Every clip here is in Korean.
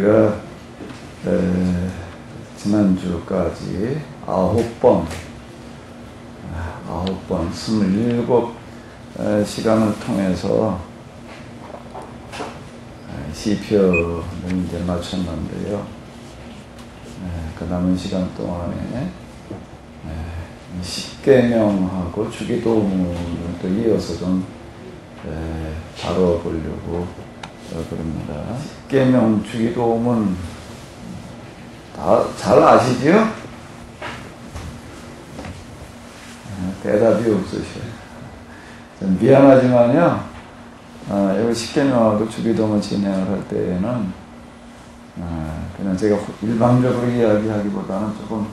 우리가 지난주까지 9번 27시간을 통해서 시편을 이제 마쳤는데요. 그 남은 시간 동안에 십계명하고 주기도문을 또 이어서 좀 다뤄보려고 그럽니다. 십계명 주기도문 다 잘 아시죠? 대답이 없으셔요. 미안하지만요, 여기 십계명하고 주기도문 진행을 할 때에는 그냥 제가 일방적으로 이야기하기보다는 조금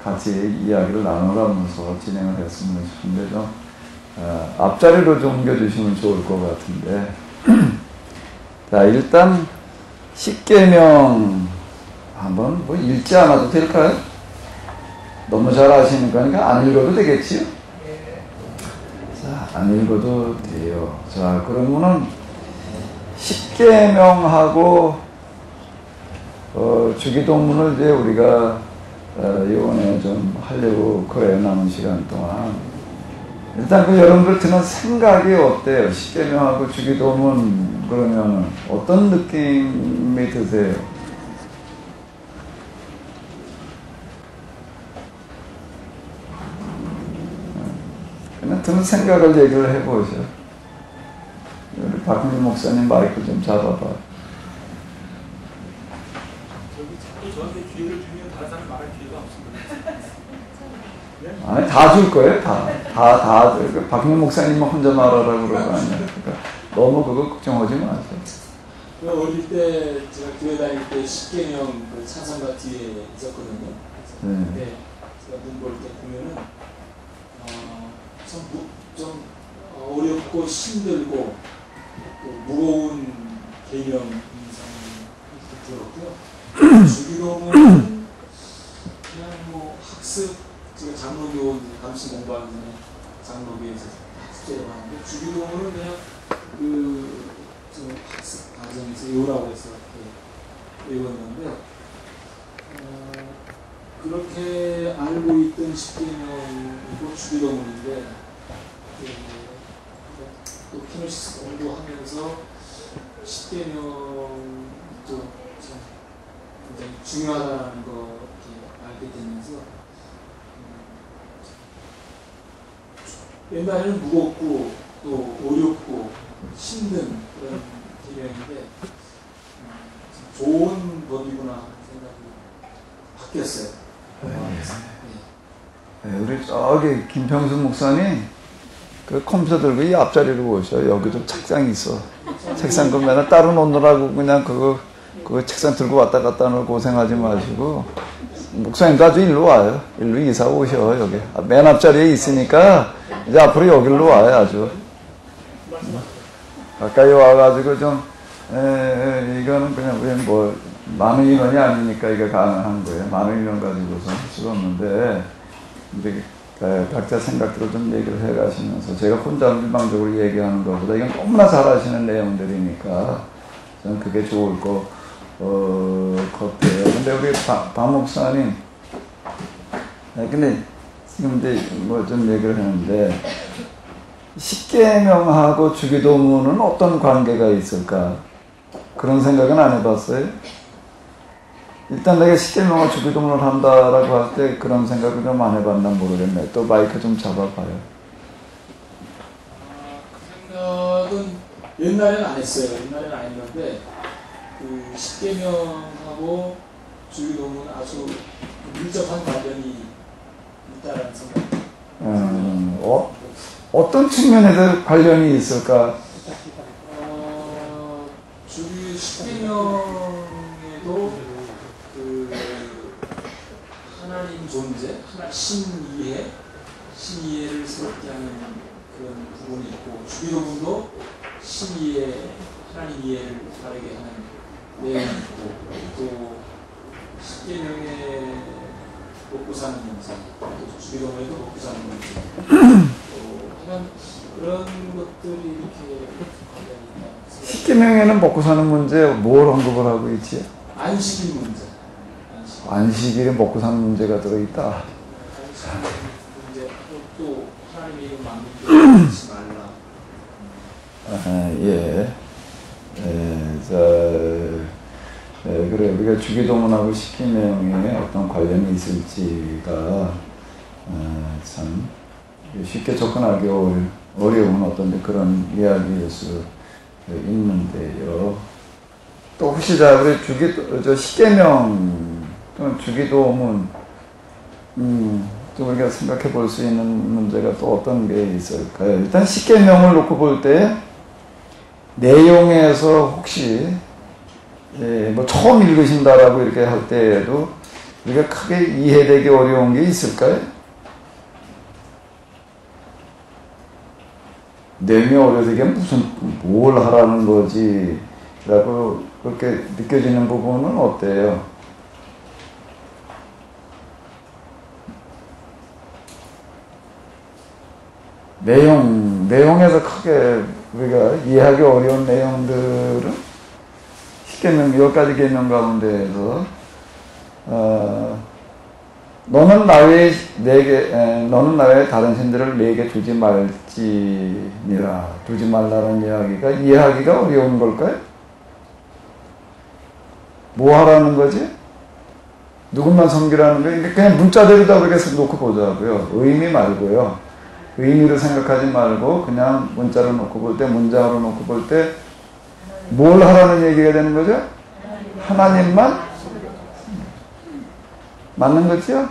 같이 이야기를 나누면서 진행을 했으면 싶은데 좀 앞자리로 좀 옮겨주시면 좋을 것 같은데 자, 일단 십계명 한번 뭐 읽지 않아도 될까요? 너무 잘 아시니까 안 읽어도 되겠지요? 자, 안 읽어도 돼요. 자, 그러면은 십계명하고 주기도문을 이제 우리가 이번에 좀 하려고 그래요. 남은 시간 동안 일단 그 여러분들 드는 생각이 어때요? 십계명하고 주기도문 그러면 어떤 느낌이 드세요? 그냥 드는 생각을 얘기를 해보죠. 우리 박민희 목사님 마이크 좀 잡아봐요. 저한테 기회를 주면 다른 사람 말할 기회가 없습니다. 아니, 다 줄 거예요, 다. 박민희 목사님만 혼자 말하라고 그러고 아니야. 그러니까 너무 그거 걱정하지 마세요. 어릴 때 제가 교회 다닐 때 십계명 그 찬송가 뒤에 있었거든요. 네. 제가 눈 볼 때 보면은 좀 어렵고 힘들고 또 무거운 계명 인상이 들었고요. 주기도문은 그냥 뭐 학습, 제가 장로교 감시 공부하기 전에 장로교에서 숙제를 하는데 주기도문은 그냥 좀 학습 과정에서 외우라고 해서 이렇게 외웠는데 그렇게 알고 있던 십계명이고 주기도문인데 또 키노시스 공부하면서 십계명도 참 굉장히 중요하다는 거 알게 되면서 옛날에는 무겁고 또 어렵고 힘든 그런 계명인데 좋은 법이구나 하는 생각이 바뀌었어요. 네, 우리 저기 김평수 목사님 그 컴퓨터 들고 이 앞자리로 오셔. 여기도 책상이 있어. 책상 그 맨날 따로 놓느라고 그냥 그거 책상 들고 왔다 갔다 하는 고생하지 마시고 목사님도 아주 일로 와요. 일로 이사 오셔. 여기 맨 앞자리에 있으니까 이제 앞으로 여기로 와요. 아주 가까이 와가지고 좀 이거는 그냥 우리 뭐 많은 인원이 아니니까 이게 가능한 거예요. 많은 인원 가지고서 할 수가 없는데 이제 각자 생각대로 좀 얘기를 해가시면서 제가 혼자 일방적으로 얘기하는 것보다 이건 너무나 잘 아시는 내용들이니까 저는 그게 좋을 것 같아요. 근데 우리 박 목사님 근데 지금 이제 뭐 좀 얘기를 했는데 십계명하고 주기도문은 어떤 관계가 있을까? 그런 생각은 안 해봤어요? 일단 내가 십계명하고 주기도문을 한다라고 할 때 그런 생각을 좀 안 해봤나 모르겠네. 또 마이크 좀 잡아봐요. 그 생각은 옛날에는 안 했어요. 옛날에는 안 했는데 그 십계명하고 주기도문은 아주 밀접한 관련이 있다라는 생각. 어떤 측면에서 관련이 있을까? 십계명에도 그 하나님 존재, 신이해를 새롭게 하는 그런 부분이 있고 주기도문도 신이해, 하나님 이해를 바르게 하는 내용이 있고 또 십계명에 먹고 사는 문제, 또 주기도문에도 먹고 사는 문제 하여간 그런 것들이 이렇게 관련이 있다. 십계명에는 먹고 사는 문제 뭘 언급을 하고 있지? 안식일 문제. 안식일에 먹고 사는 문제가 들어있다. 안식일 문제. 또 하나님의 이름 만들지 하지 말라. 예. 그래, 우리가 주기도문하고 십계명에 어떤 관련이 있을지가 참 쉽게 접근하기 어려운 어떤 그런 이야기일 수 있는데요. 또 혹시 우리 십계명 또는 주기도문 좀 우리가 생각해 볼 수 있는 문제가 또 어떤 게 있을까요? 일단 십계명을 놓고 볼 때 내용에서 혹시 뭐 처음 읽으신다라고 이렇게 할 때에도 우리가 크게 이해되기 어려운 게 있을까요? 내용이 어려서 이게 뭘 하라는 거지 라고 그렇게 느껴지는 부분은 어때요? 내용에서 크게 우리가 이해하기 어려운 내용들은 십계명 10가지 계명 가운데에서 너는 나 외에 다른 신들을 내게 두지 말지니라. 두지 말라는 이야기가 이해하기가 어려운 걸까요? 뭐 하라는 거지? 누군만 섬기라는 거예요? 그냥 문자대로 다 그렇게 놓고 보자고요. 의미 말고요. 의미로 생각하지 말고 그냥 문자로 놓고 볼 때, 문장으로 놓고 볼 때 뭘 하라는 얘기가 되는 거죠? 하나님만 맞는 거죠?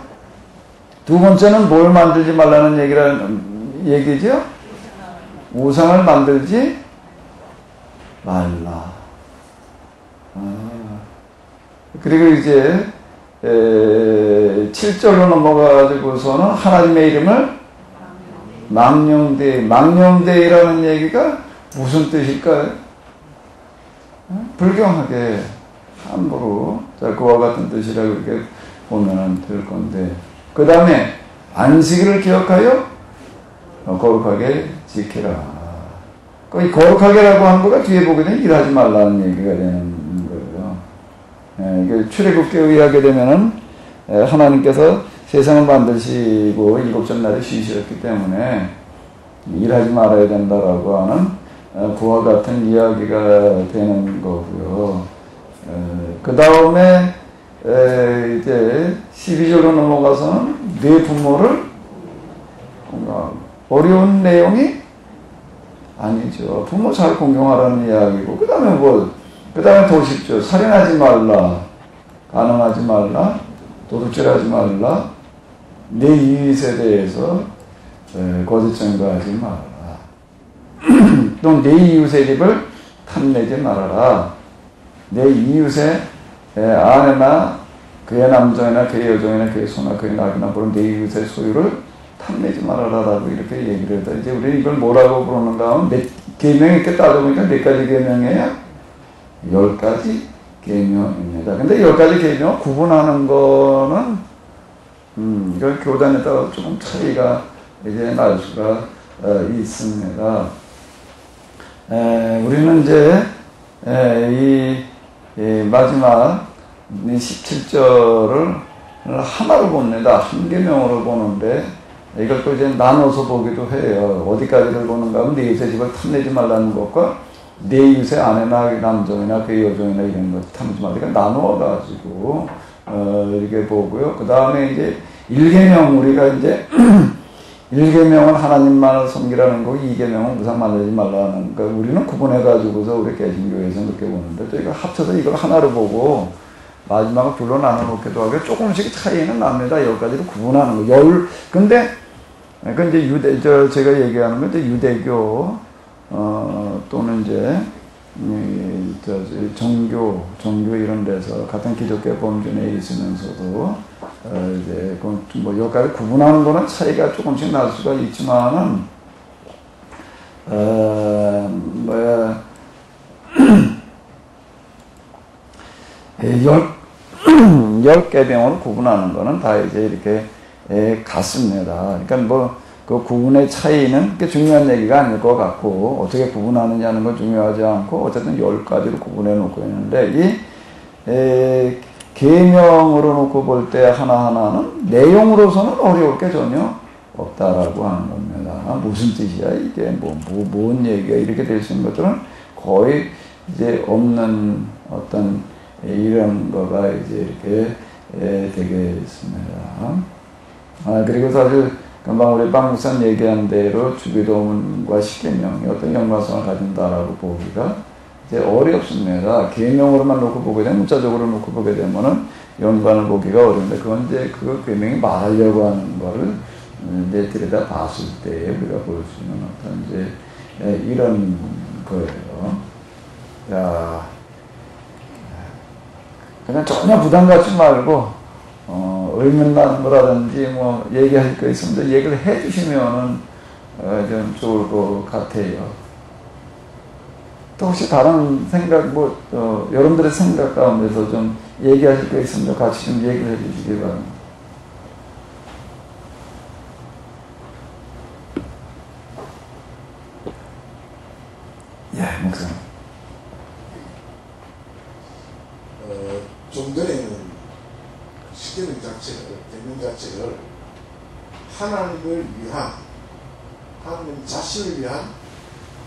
두 번째는 뭘 만들지 말라는 얘기죠? 우상을 만들지 말라. 그리고 이제 7절로 넘어가가지고서는 하나님의 이름을 망령되이라는 얘기가 무슨 뜻일까요? 불경하게 함부로 그와 같은 뜻이라고 이렇게 보면 될 건데, 그 다음에 안식일을 기억하여 거룩하게 지키라. 이 거룩하게라고 한 거가 뒤에 보게 되면 일하지 말라는 얘기가 되는 거예요. 이게 출애굽기에 의하게 되면은 하나님께서 세상을 만드시고 7째 날에 쉬셨기 때문에 일하지 말아야 된다라고 하는 그와 같은 이야기가 되는 거고요. 그 다음에 이제 12절로 넘어가서는 네 부모를 공경하고, 어려운 내용이 아니죠. 부모 잘 공경하라는 이야기고, 그 다음에 더 쉽죠. 살인하지 말라, 간음하지 말라, 도둑질하지 말라, 내 이웃에 대해서 거짓 증거하지 말아라. 또 내 이웃의 집을 탐내지 말아라. 내 이웃의 아내나 그의 남자나 그의 여종이나 그의 소나 그의 낙이나 물론 내 이웃의 소유를 탐내지 말아라라고 이렇게 얘기를 해서 이제 우리 이걸 뭐라고 부르는가 하면 몇 계명이 이렇게 따져보니까 몇 가지 계명이에요? 10가지 계명입니다. 근데 10가지 계명 구분하는 거는 이걸 교단에 따라 조금 차이가 이제 날 수가 있습니다. 우리는 이제 이 마지막 17절을 하나로 봅니다. 한 계명으로 보는데 이걸 또 이제 나눠서 보기도 해요. 어디까지를 보는가 하면 내 이웃의 집을 탐내지 말라는 것과 내 이웃의 아내나 남종이나 그의 여종이나 이런 것 탐내지 말라니까 나누어가지고 이렇게 보고요. 그 다음에 이제 1계명 우리가 이제 1계명은 하나님만을 섬기라는 거고 2계명은 우상 만들지 말라는 거. 우리는 구분해가지고서 우리 개신교에서 그렇게 보는데 또 이거 합쳐서 이걸 하나로 보고 마지막으로 둘로 나눠놓기도 하고 조금씩 차이는 납니다. 10가지로 구분하는 거. 근데 그 이제 제가 얘기하는 건 이제 유대교 또는 이제 정교 이런 데서 같은 기독교 범준에 있으면서도 이제 뭐 여기까지 구분하는 거는 차이가 조금씩 날 수가 있지만은 열 계명으로 구분하는 거는 다 이제 이렇게 같습니다. 그러니까 그 구분의 차이는 그렇게 중요한 얘기가 아닐 것 같고, 어떻게 구분하느냐는 건 중요하지 않고, 어쨌든 10가지로 구분해 놓고 있는데, 계명으로 놓고 볼 때 하나하나는 내용으로서는 어려울 게 전혀 없다라고 하는 겁니다. 무슨 뜻이야 이게 뭔 얘기야 이렇게 될 수 있는 것들은 거의 이제 없는 어떤 이런 거가 이제 이렇게 되겠습니다. 그리고 사실 금방 우리 박 목사님 얘기한 대로 주기도문과 십계명이 어떤 연관성을 가진다라고 보기가 이제 어렵습니다. 계명으로만 놓고 보게 되면 문자적으로 놓고 보게 되면은 연관을 보기가 어려운데 그건 이제 그 계명이 말하려고 하는 거를 이제 들여다 봤을 때 우리가 볼 수 있는 어떤 이제 이런 거예요. 자, 그냥 전혀 부담 갖지 말고 의문 나는 거라든지 뭐 얘기할 거 있으면 얘기를 해주시면은 좀 좋을 것 같아요. 또 혹시 다른 생각 여러분들의 생각 가운데서 좀 얘기하실 거 있으면 같이 좀 얘기를 해주시기 바랍니다. 예, 목사님. 좀 전에는 십계명 자체를, 계명 자체를 하나님을 위한, 하나님 자신을 위한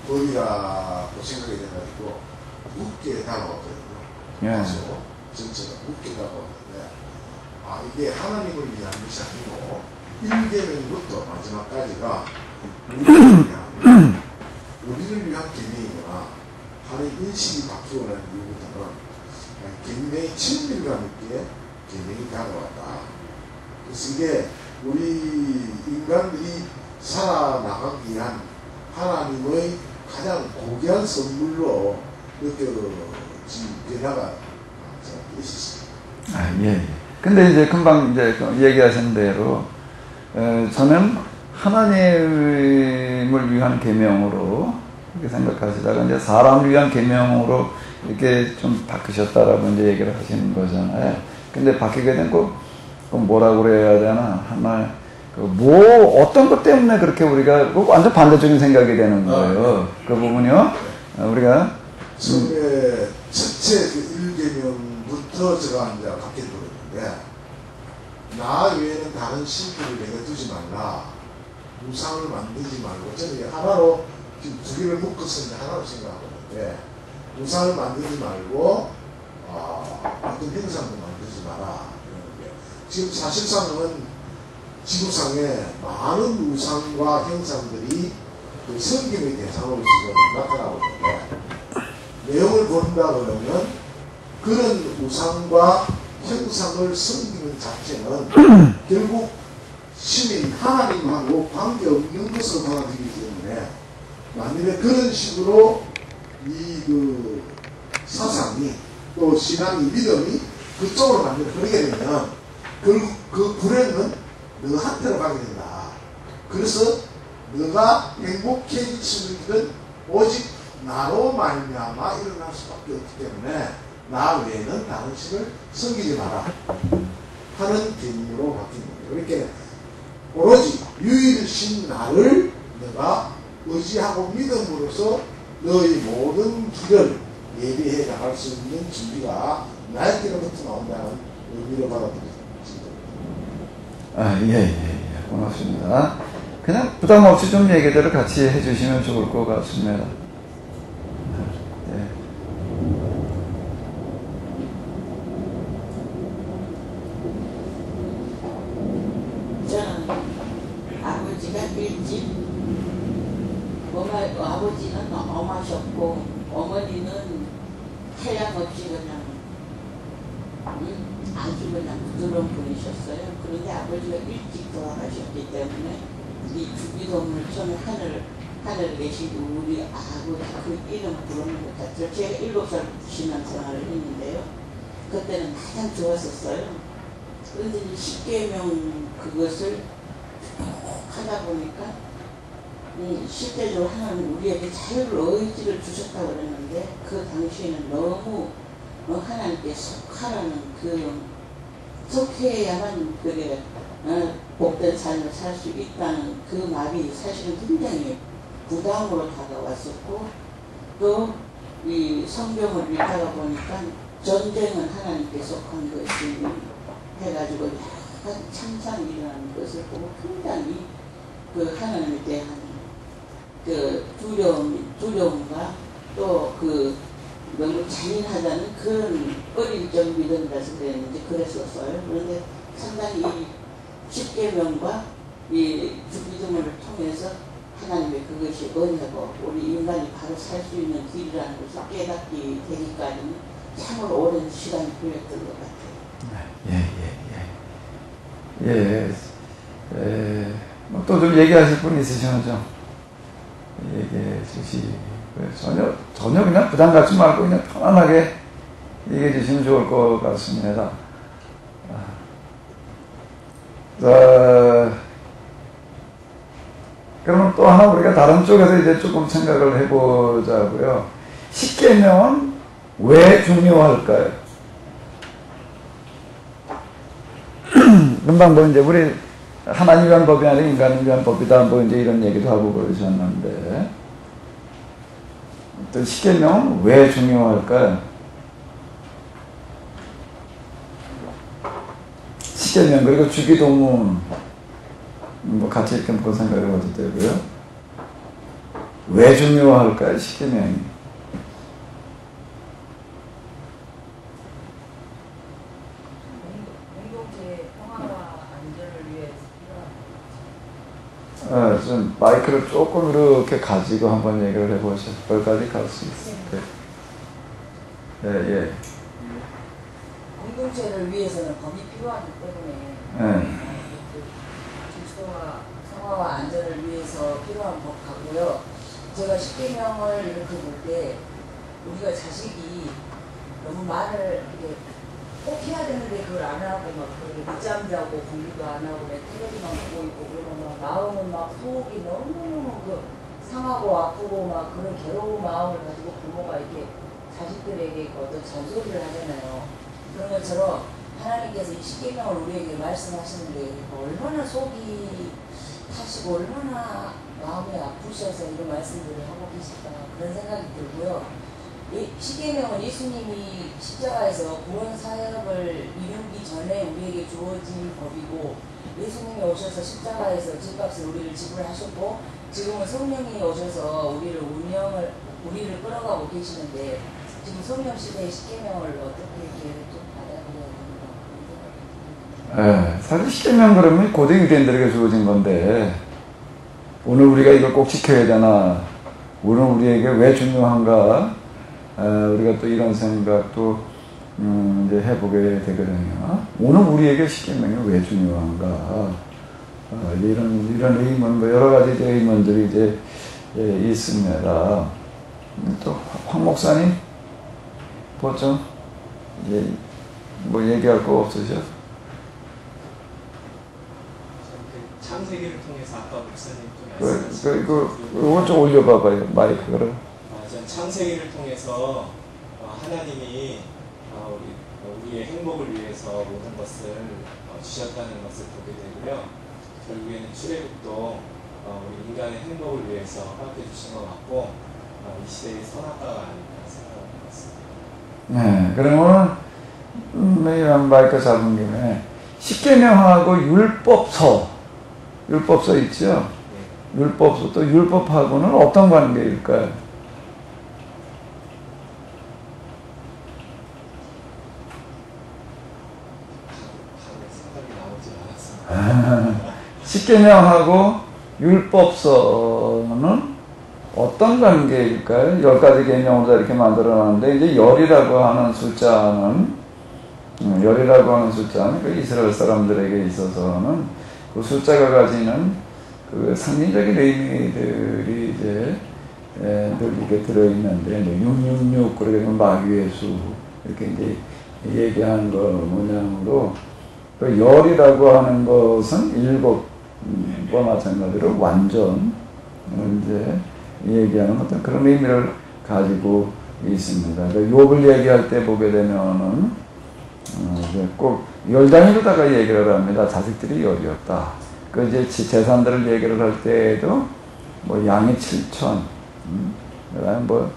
법이라고 생각이 돼가지고 묻게 다가왔거든요. 그래서 전체가 묻게 다가왔는데, 이게 하나님을 위한 것이 아니고 1계명부터 마지막까지가 우리를 위한 계명이거나 하나의 인식이 바뀌어가는 이유부터는 굉장히 친밀감 있게 계명이 다가왔다. 그래서 이게 우리 인간들이 살아나가기 위한 하나님의 가장 고귀한 선물로 느껴진 변화가 있었습니다. 예. 근데 이제 금방 이제 얘기하신 대로 저는 하나님을 위한 계명으로 이렇게 생각하시다가 이제 사람을 위한 계명으로 이렇게 좀 바뀌셨다라고 이제 얘기를 하시는 거잖아요. 근데 바뀌게 된 거 뭐라고 그래야 되나 하나 어떤 것 때문에 그렇게 우리가 완전 반대적인 생각이 되는 거예요. 그 부분이요. 우리가 처음에 첫째 그 1계명부터 제가 이제 갖게 되었는데 나 외에는 다른 신들을 내가 두지 말라. 우상을 만들지 말고 저는 하나로 지금 두 개를 묶어서 이제 하나로 생각하고 있는데 우상을 만들지 말고 어떤 형상도 만들지 마라. 지금 사실상은 지구상에 많은 우상과 형상들이 그 섬김의 대상으로 지금 나타나고 있는데 내용을 본다 그러면 그런 우상과 형상을 섬기는 자체는 결국 신인 하나님하고 관계없는 것으로 받아들이기 때문에 만일에 그런 식으로 그 사상이 또 신앙이 믿음이 그쪽으로 만들어 버리게 되면 결국 그 불행은 너한테로 가게 된다. 그래서 너가 행복해지는 오직 나로 말미암아 일어날 수밖에 없기 때문에 나 외에는 다른 신을 섬기지 마라 하는 개념으로 바뀐 거예요. 이렇게 오로지 유일신 나를 너가 의지하고 믿음으로써 너의 모든 길을 예비해 나갈 수 있는 준비가 나에게로부터 나온다는 의미로 받아들입니다. 예. 고맙습니다. 그냥 부담 없이 좀 얘기들을 같이 해주시면 좋을 것 같습니다. 예. 저는 아버지가 일찍 아버지는 엄하셨고 어머니는 태양 없이 그냥 아주 그냥 부드러운 분이셨어요. 그런데 아버지가 일찍 돌아가셨기 때문에 이 주기도문을 처음에 하늘에 계시고 우리 아버지 그 이름 부르는 것 같죠. 제가 7살 신앙 생활을 했는데요. 그때는 가장 좋았었어요. 그런데 이제 십계명 그것을 하다 보니까 실제적으로 하나님 우리에게 자유를 의지를 주셨다고 그랬는데 그 당시에는 너무 하나님께 속하라는 속해야만 그게 복된 삶을 살 수 있다는 그 말이 사실은 굉장히 부담으로 다가왔었고 또 이 성경을 읽다가 보니까 전쟁은 하나님께 속한 것이 해가지고 창상이 일어나는 것을 보고 굉장히 그 하나님에 대한 그 두려움과 또 그 너무 잔인하다는 그런 어린 적 믿음이라서 그랬는지 그랬었어요. 그런데 상당히 십계명과 이 주기도문을 통해서 하나님의 그것이 은혜고 우리 인간이 바로 살 수 있는 길이라는 것을 깨닫게 되기까지는 참으로 오랜 시간이 걸렸던 것 같아요. 또 좀 얘기하실 분 있으시면 좀 얘기해 주시고요. 전혀 그냥 부담 갖지 말고 그냥 편안하게 얘기해 주시면 좋을 것 같습니다. 그러면 또 하나 우리가 다른 쪽에서 이제 조금 생각을 해보자고요. 십계명은 왜 중요할까요? 금방 뭐 이제 우리 하나님 위한 법이 아니라 인간을 위한 법이다 뭐 이제 이런 얘기도 하고 그러셨는데, 또 십계명은 왜 중요할까요? 십계명 그리고 주기도문 뭐 같이 이렇게 한번 생각해 봐도 되고요. 왜 중요할까요? 십계명이. 공동체의 평화와 안전을 위해서 좀 마이크를 조금 이렇게 가지고 한번 얘기를 해보실 거기까지 갈 수 있을까요? 예. 공동체를 위해서는 법이 필요하기 때문에 질서와 평화와 안전을 위해서 필요한 법 같고요. 제가 십계명을 이렇게 볼 때 우리가 자식이 너무 말을 이렇게 꼭 해야 되는데 그걸 안 하고 막 그렇게 늦잠 자고 공부도 안 하고 내 텔레비만 보고 있고 그러면 막 마음은 막 속이 너무너무 그 상하고 아프고 막 그런 괴로운 마음을 가지고 부모가 이렇게 자식들에게 어떤 잔소리를 하잖아요. 그런 것처럼 하나님께서 이 십계명을 우리에게 말씀하시는데 얼마나 속이 타시고 얼마나 마음이 아프셔서 이런 말씀들을 하고 계실까 그런 생각이 들고요. 이 십계명은 예수님이 십자가에서 구원 사역을 이루기 전에 우리에게 주어진 법이고, 예수님이 오셔서 십자가에서 집값을 우리를 지불하셨고, 지금은 성령이 오셔서 우리를 끌어가고 계시는데, 지금 성령 시대의 십계명을 어떻게 이렇게 좀 받아들여야 되는가. 사실 십계명 그러면 고대 유대인들에게 주어진 건데, 오늘 우리가 이걸 꼭 지켜야 되나, 오늘 우리에게 왜 중요한가, 우리가 또 이런 생각도 이제 해보게 되거든요. 오늘 우리에게 십계명이 왜 중요한가, 이런 의문, 뭐 여러 가지 의문들이 이제 있습니다. 또 황 목사님, 보죠. 뭐 얘기할 거 없으셔? 창세기를 통해서 아까 목사님 좀 이거 좀 올려봐봐요, 마이크를. 전 창세기를 통해서 하나님이 우리의 행복을 위해서 모든 것을 주셨다는 것을 보게 되고요. 결국에는 출애굽도 우리 인간의 행복을 위해서 허락해 주신 것 같고, 이 시대의 선악과가 아닐까 생각하는 것 같습니다. 네, 그러면 이런 마이크 잡은 김에 십계명하고 율법서 있죠? 네. 율법서, 또 율법하고는 어떤 관계일까요? 십계명하고 율법서는 어떤 관계일까요? 10가지 계명으로 이렇게 만들어놨는데, 이제 열이라고 하는 숫자는 그 이스라엘 사람들에게 있어서는 그 숫자가 가지는 그 상징적인 의미들이 이제 늘 이렇게 들어있는데, 666, 그러니까 마귀의 수, 이렇게 이제 얘기하는 거 모양으로, 그 열이라고 하는 것은 일곱과 마찬가지로 완전, 이제 얘기하는 어떤 그런 의미를 가지고 있습니다. 욥을 얘기할 때 보게 되면은, 꼭 열 단위로다가 얘기를 합니다. 자식들이 열이었다. 그 이제 재산들을 얘기를 할 때에도, 뭐 양이 7,000, 그다음에 뭐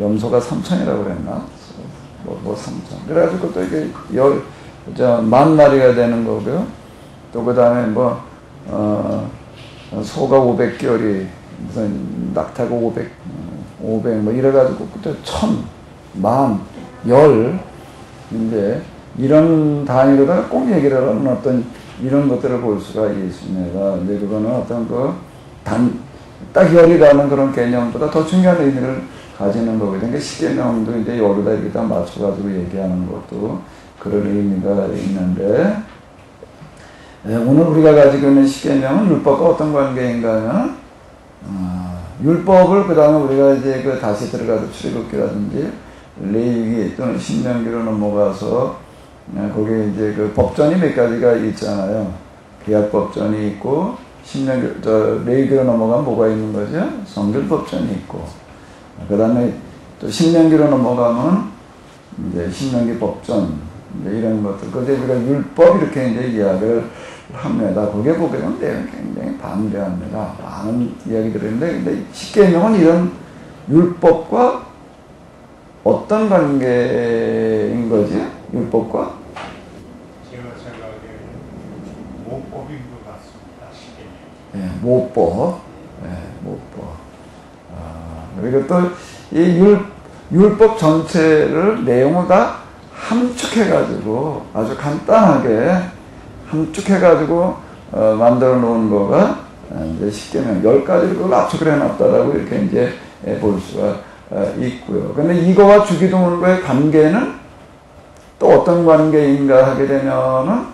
염소가 3,000이라고 그랬나? 뭐 3천. 그래가지고 또 이게 만 마리가 되는 거고요. 또 그 다음에 소가 500개월이 무슨 낙타가 500 뭐 이래가지고 그때 1000, 만, 열 인데 이런 단위로다가 꼭 얘기를 하는 어떤 이런 것들을 볼 수가 있습니다. 이제 그거는 어떤 딱 열이라는 그런 개념보다 더 중요한 의미를 가지는 거거든요. 그러니까 십계명도 이제 열에다 이렇게 딱 맞춰가지고 얘기하는 것도 그런 의미가 있는데, 오늘 우리가 가지고 있는 십계명은 율법과 어떤 관계인가요? 율법을 그 다음에 우리가 이제 다시 들어가서 출애굽기라든지 레위기 또는 신명기로 넘어가서 거기에 이제 법전이 몇 가지가 있잖아요. 계약법전이 있고 레위기로 넘어가면 뭐가 있는 거죠? 성결법전이 있고, 그 다음에 또 신명기로 넘어가면 이제 신명기 법전 이런 것들, 그때 우리가 율법 이렇게 이제 이야기를 합니다. 거기에 보게 되면 내용이 굉장히 방대합니다. 많은 이야기들이 있는데, 근데 십계명은 이런 율법과 어떤 관계인 거지? 율법과? 제가 생각하기에는 모법인 것 같습니다. 십계명. 예, 모법. 예, 모법. 그리고 또 이 율법 전체를 내용을 다 함축해가지고 아주 간단하게 함축해가지고 만들어 놓은 거가 이제 십계명 10가지를 그걸 압축을 해놨다라고 이렇게 이제 볼 수가 있고요. 근데 이거와 주기도문과의 관계는 또 어떤 관계인가 하게 되면은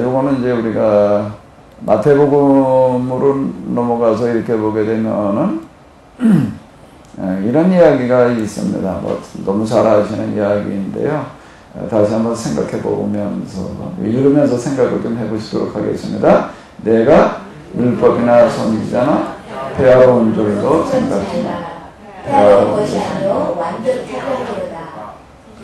요거는 이제 우리가 마태복음으로 넘어가서 이렇게 보게 되면은 이런 이야기가 있습니다. 너무 잘 아시는 이야기인데요. 다시 한번 생각해 보면서 읽으면서 생각을 좀 해보시도록 하겠습니다. 내가 율법이나 선지자나 폐하러 온 줄로 생각합니다. 폐하러 온 것이 아니요 완전 타락이로다.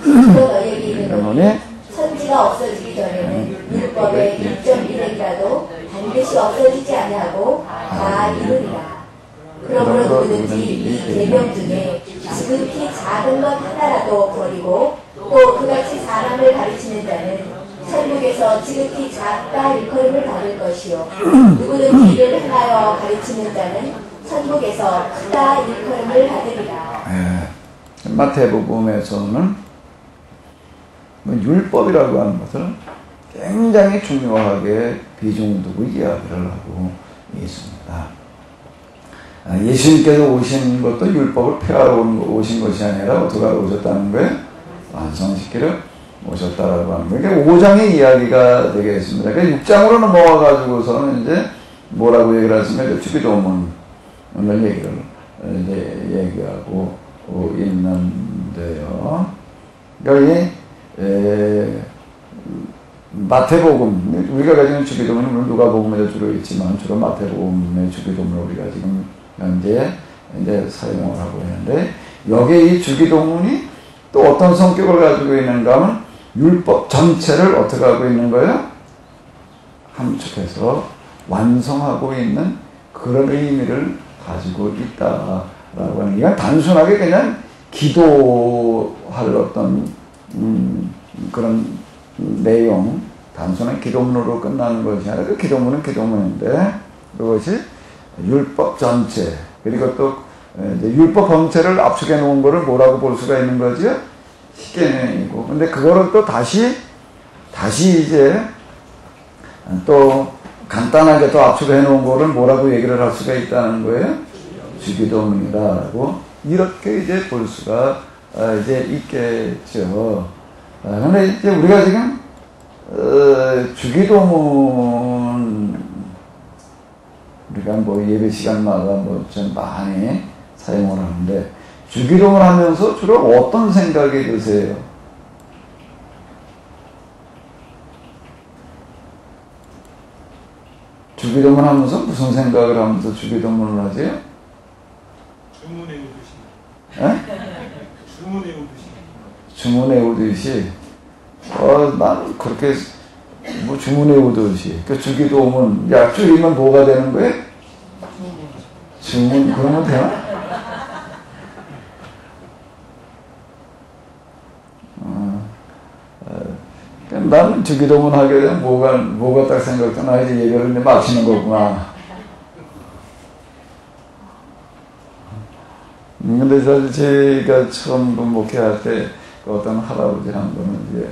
또 너에게 이르노니 선지가 없어지기 전에는 율법의 1.1획이라도 반드시 없어지지 아니하고 다 이루리라. 그러므로 누구든지 이 계명 중에 지극히 작은 것 하나라도 버리고 또 그같이 사람을 가르치는 자는 천국에서 지극히 작다 일컬음을 받을 것이요 누구든지 이를 행하여 가르치는 자는 천국에서 크다 일컬음을 받으리라. 마태복음에서는 율법이라고 하는 것을 굉장히 중요하게 비중을 두고 이야기를 하고 있습니다. 예수님께서 오신 것도 율법을 폐하러 오신 것이 아니라 어떻게 하러 오셨다는 거예요? 완성시키러 오셨다라고 하는 거예요. 그러니까 5장의 이야기가 되겠습니다. 그러니까 6장으로 넘어가가지고서는 이제 뭐라고 얘기를 하시면 주기도문을 얘기를 이제 얘기하고 있는데요. 그러니까 마태복음, 우리가 가지고 있는 주기도문은 누가복음에도 주로 있지만 주로 마태복음의 주기도문을 우리가 지금 현재 이제 사용을 하고 있는데, 여기에 이 주기도문이 또 어떤 성격을 가지고 있는가 하면 율법 전체를 어떻게 하고 있는 거예요? 함축해서 완성하고 있는 그런 의미를 가지고 있다라고 하는 게, 이건 단순하게 그냥 기도할 어떤 그런 내용, 단순한 기도문으로 끝나는 것이 아니라 그 기도문은 기도문인데 그것이 율법 전체, 그리고 또 이제 율법 전체를 압축해 놓은 거를 뭐라고 볼 수가 있는 거죠? 십계명이고, 근데 그거를 또 다시 이제 또 간단하게 또 압축해 놓은 거를 뭐라고 얘기를 할 수가 있다는 거예요? 주기도문이라고 이렇게 이제 볼 수가 이제 있겠죠. 근데 이제 우리가 지금 주기도문 우리가 뭐 예배 시간마다 뭐 좀 많이 사용을 하는데, 주기도문 하면서 주로 어떤 생각이 드세요? 주기도문 하면서 무슨 생각을 하면서 주기도문을 하세요? 주문 외우듯이. 에? 주문 외우듯이. 주문 외우듯이. 난 그렇게 뭐 주문 외우듯이. 그 주기도문, 야, 줄이면 뭐가 되는 거예요? 주문, 그러면 되나? 나는 주기도문 하게 되면 뭐가 딱 생각되나 이제 예배를 이제 마치는 거구나. 근데 사실 제가 처음 목회할 때 어떤 할아버지 한 분은 이제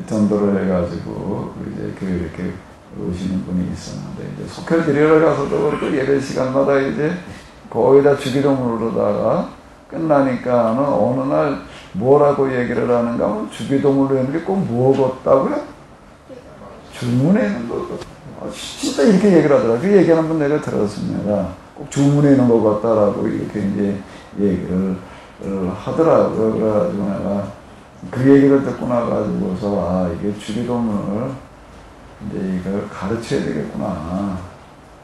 전도를 해가지고 이제 이렇게 오시는 분이 있었는데 이제 속회 드리러 가서도 그렇고 예배 시간마다 이제 거의 다 주기도문으로다가 끝나니까는 어느 날 뭐라고 얘기를 하는가 하면 주기도문으로 했는데 꼭 무엇었다고요? 주문에 있는 거 진짜 이렇게 얘기를 하더라고요. 그 얘기하는 분 내가 들었습니다. 꼭 주문에 있는 것 같다라고 이렇게 이제 얘기를 하더라고요. 그래가지고 내가 그 얘기를 듣고 나가지고서 이게 주기도문을 이제 이걸 가르쳐야 되겠구나.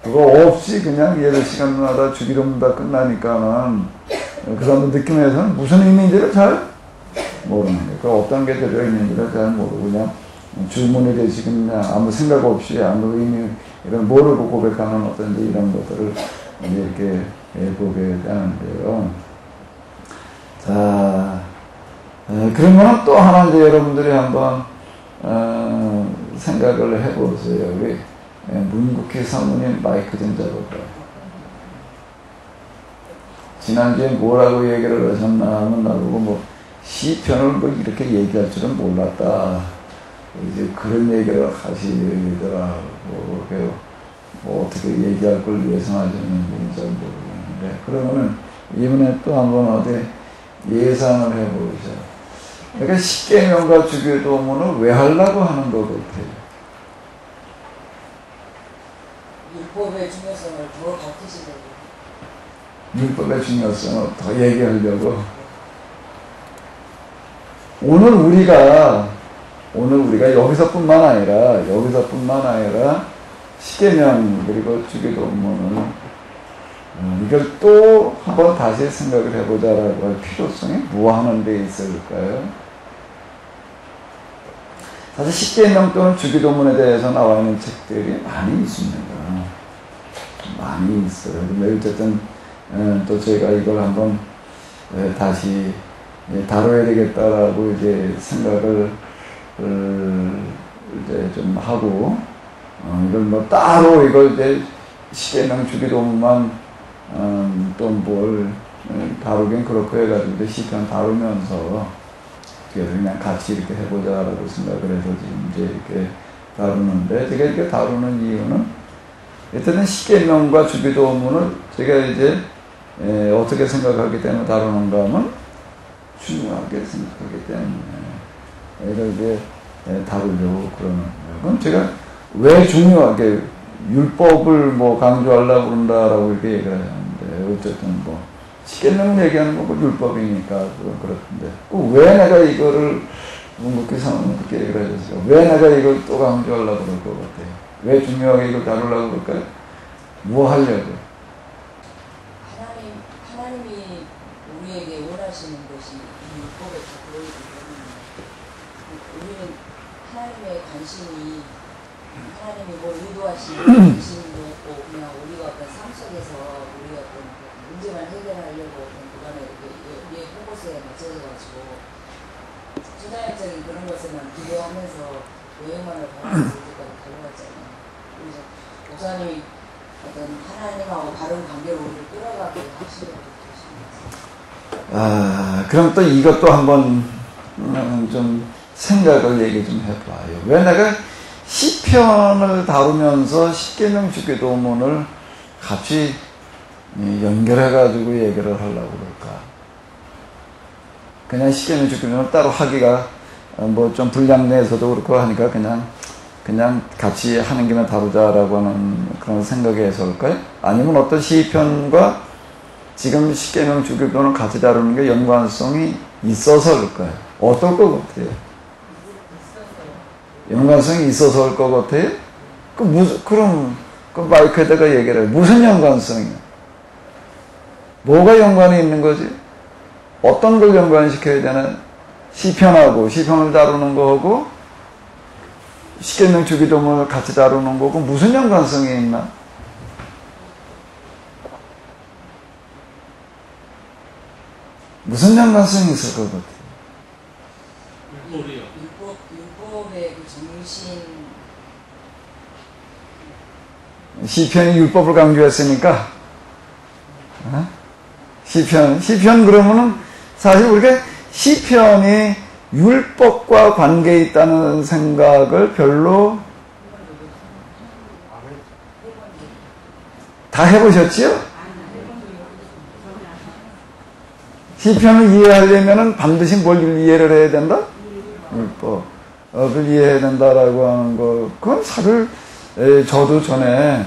그거 없이 그냥 예배 시간마다 주기도문 다 끝나니까는 그 사람들 느낌에서는 무슨 의미인지를 잘 모르는 거예요. 그 어떤 게 들어있는지를 잘 모르고 그냥 주문에 대해서 그냥 아무 생각 없이 아무 의미 이런 모르고 고백하는 어떤 이런 것들을 이렇게 보게 되는데요. 자, 그러면 또 하나 이제 여러분들이 한번 생각을 해보세요. 우리 문국희 사모님 마이크 좀 잡아봐요. 지난주에 뭐라고 얘기를 하셨나 하면 나보고 뭐 시편을 뭐 이렇게 얘기할 줄은 몰랐다. 이제 그런 얘기를 하시더라고. 뭐 어떻게 얘기할 걸 예상하셨는지 잘 모르겠는데, 그러면은 이번에 또 한번 어디 예상을 해보자. 그러니까 십계명과 주기도문을 왜 하려고 하는 것 같아요? 율법의 중요성을 더 가르치시려고. 율법의 중요성을 더 얘기하려고. 오늘 우리가 여기서뿐만 아니라 십계명 그리고 주기도문을 이걸 또 한번 다시 생각을 해보자라고 할 필요성이 무엇하는 데 있을까요? 사실 십계명 또는 주기도문에 대해서 나와 있는 책들이 많이 있습니다. 많이 있어요. 근데 어쨌든 또 저희가 이걸 한번 다시 다뤄야 되겠다라고 이제 생각을 이제 좀 하고, 이걸 뭐 따로 이걸 이제 십계명 주기도문만 또 뭘 다루긴 그렇고 해가지고 이제 시편 다루면서 그냥 같이 이렇게 해보자라고 생각을 해서 지금 이제 이렇게 다루는데, 제가 이렇게 다루는 이유는 일단은 십계명과 주기도문을 제가 이제 어떻게 생각하기 때문에 다루는가 하면 중요하게 생각하기 때문에 이걸 이제 다루려고 그러는 거예요. 그럼 제가 왜 중요하게 율법을 뭐 강조하려고 그런다라고 이렇게 얘기를 하는데, 어쨌든 뭐 십계명 얘기하는 거 율법이니까 그렇던데 왜 내가 이거를 문국희 사모님 그렇게 얘기를 해줬어요? 왜 내가 이걸 또 강조하려고 그럴 것 같아요? 왜 중요하게 이걸 다루려고 그럴까요? 뭐 하려고? 하나님이 우리에게 원하시는 것이 이 율법에 다 들어있기 때문에 우리는 하나님의 관심이, 하나님이 뭘 의도하시는 관심도 없고 그냥 우리가 어떤 삶 속에서 우리가 어떤 문제만 해결하려고 어떤 그간에 우리의 포커스에 맞춰져가지고 초자연적인 그런 것에만 기도하면서 요행만을 바라면서 이제까지 달려왔잖아요. 그래서 목사님이 어떤 하나님하고 바른 관계로 우리를 끌어가게 하시려고 계십니다. 그럼 또 이것도 한번 좀 생각을 얘기 좀 해봐요. 왜 내가 시편을 다루면서 십계명 주기도문을 같이 연결해가지고 얘기를 하려고 그럴까? 그냥 십계명 주기도문을 따로 하기가 뭐 좀 분량 내에서도 그렇고 하니까 그냥 같이 하는 김에 다루자라고 하는 그런 생각에서일까요? 아니면 어떤 시편과 지금 십계명 주기도문을 같이 다루는 게 연관성이 있어서일까요? 어떨 것 같아요? 연관성이 있어서일 것 같아요? 그럼 마이크에다가 얘기를 해요. 무슨 연관성이야? 뭐가 연관이 있는 거지? 어떤 걸 연관시켜야 되나? 시편을 다루는 거하고 십계명 주기도문을 같이 다루는 거고 무슨 연관성이 있나? 무슨 연관성이 있을 것 같아요? 율법이 율법의 그 정신 시편이 율법을 강조했으니까 시편 그러면은 사실 우리가 시편이 율법과 관계 있다는 생각을 별로 다 해보셨지요? 시편을 이해하려면 반드시 뭘 이해를 해야 된다? 율법을 이해해야 된다라고 하는 거, 그건 사실 저도 전에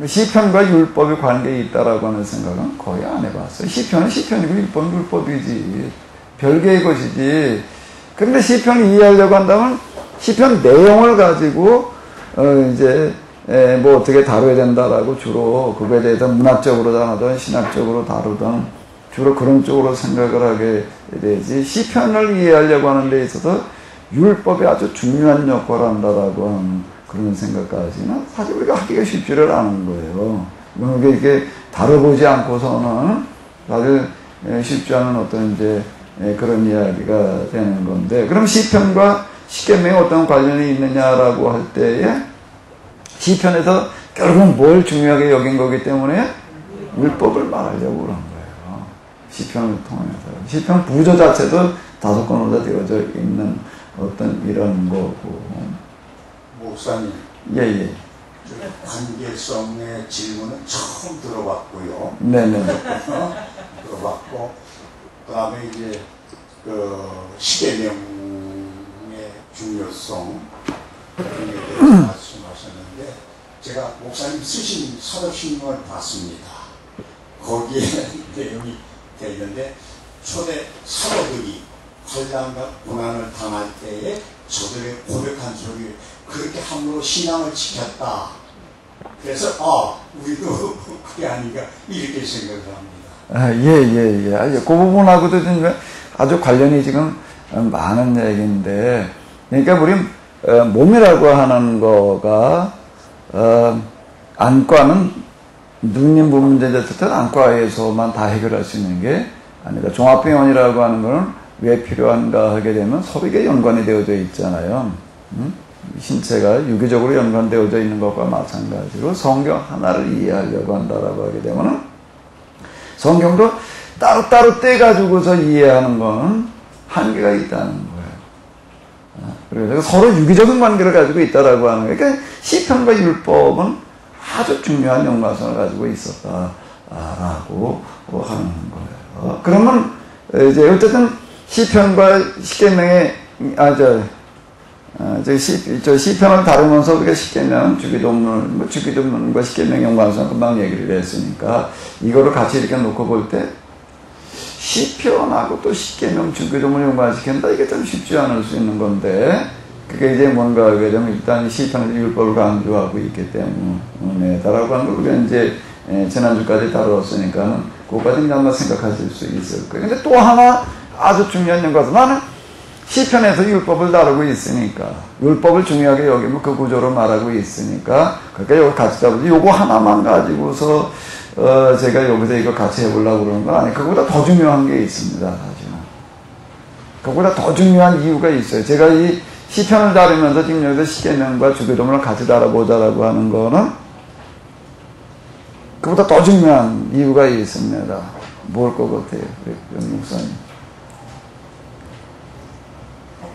시편과 율법의 관계에 있다라고 하는 생각은 거의 안 해봤어요. 시편은 시편이고 율법은 율법이지. 별개의 것이지. 그런데 시편을 이해하려고 한다면 시편 내용을 가지고 이제 뭐 어떻게 다뤄야 된다라고 주로 그거에 대해서 문학적으로 다루든 신학적으로 다루든 주로 그런 쪽으로 생각을 하게 되지. 시편을 이해하려고 하는 데 있어서 율법이 아주 중요한 역할을 한다라고 하는 그런 생각까지는 사실 우리가 하기가 쉽지를 않은 거예요. 이게 다뤄보지 않고서는 사실 쉽지 않은 어떤 이제 그런 이야기가 되는 건데, 그럼 시편과 십계명이 어떤 관련이 있느냐라고 할 때에 시편에서 결국은 뭘 중요하게 여긴 거기 때문에 율법을 말하려고 그런 거예요. 시편을 통해서. 시편 부조 자체도 5권으로 되어져 있는 어떤 이런 거고. 목사님, 예. 관계성의 질문은 처음 들어봤고요. 네네. 들어봤고, 그 다음에 이제 십계명의 중요성 그런 게 대해서 말씀하셨는데, 제가 목사님 쓰신 서적신문을 봤습니다. 거기에 내용이 되어 있는데, 초대 사도들이 환난과 고난을 당할 때에 저들의 고백한 소리, 그렇게 함부로 신앙을 지켰다. 그래서 우리도 그게 아닌가 이렇게 생각을 합니다. 예. 그 부분하고도 좀 아주 관련이 지금 많은 얘기인데, 그러니까 우리 몸이라고 하는 거가 안과는 누님 문제에 있을 안과에서만 다 해결할 수 있는 게 아니라 종합병원이라고 하는 거는 왜 필요한가 하게 되면 서로 이게 연관이 되어져 있잖아요. 신체가 유기적으로 연관되어져 있는 것과 마찬가지로 성경 하나를 이해하려고 한다라고 하게 되면은 성경도 따로따로 떼가지고서 이해하는 거는 한계가 있다는 거예요. 그래서 서로 유기적인 관계를 가지고 있다라고 하는 거예요. 그러니까 시편과 율법은 아주 중요한 연관성을 가지고 있었다라고 하는 거예요. 그러면 이제 어쨌든 시편과 십계명의 시편을 다루면서 우리가 십계명, 주기도문, 주기도문과 십계명 연관성 금방 얘기를 했으니까 이거를 같이 이렇게 놓고 볼 때 시편하고 또 십계명, 주기도문을 연관시킨다, 이게 좀 쉽지 않을 수 있는 건데, 그게 이제 뭔가 하게 되면 일단 시편에서 율법을 강조하고 있기 때문에다라고 하는 걸 우리가 이제 지난주까지 다루었으니까는 그것까지는 한번 생각하실 수 있을 거예요. 근데 또 하나 아주 중요한 연관성, 나는 시편에서 율법을 다루고 있으니까, 율법을 중요하게 여기면 그 구조로 말하고 있으니까, 그러니까 이거 같이 잡으지, 요거 하나만 가지고서, 제가 여기서 이거 같이 해보려고 그러는 건 아니에요. 그거보다 더 중요한 게 있습니다, 사실은. 그거보다 더 중요한 이유가 있어요. 제가 이 시편을 다루면서 지금 여기서 십계명과 주기도문을 같이 다뤄보자라고 하는 거는, 그보다 더 중요한 이유가 있습니다. 뭘 것 같아요, 목사님?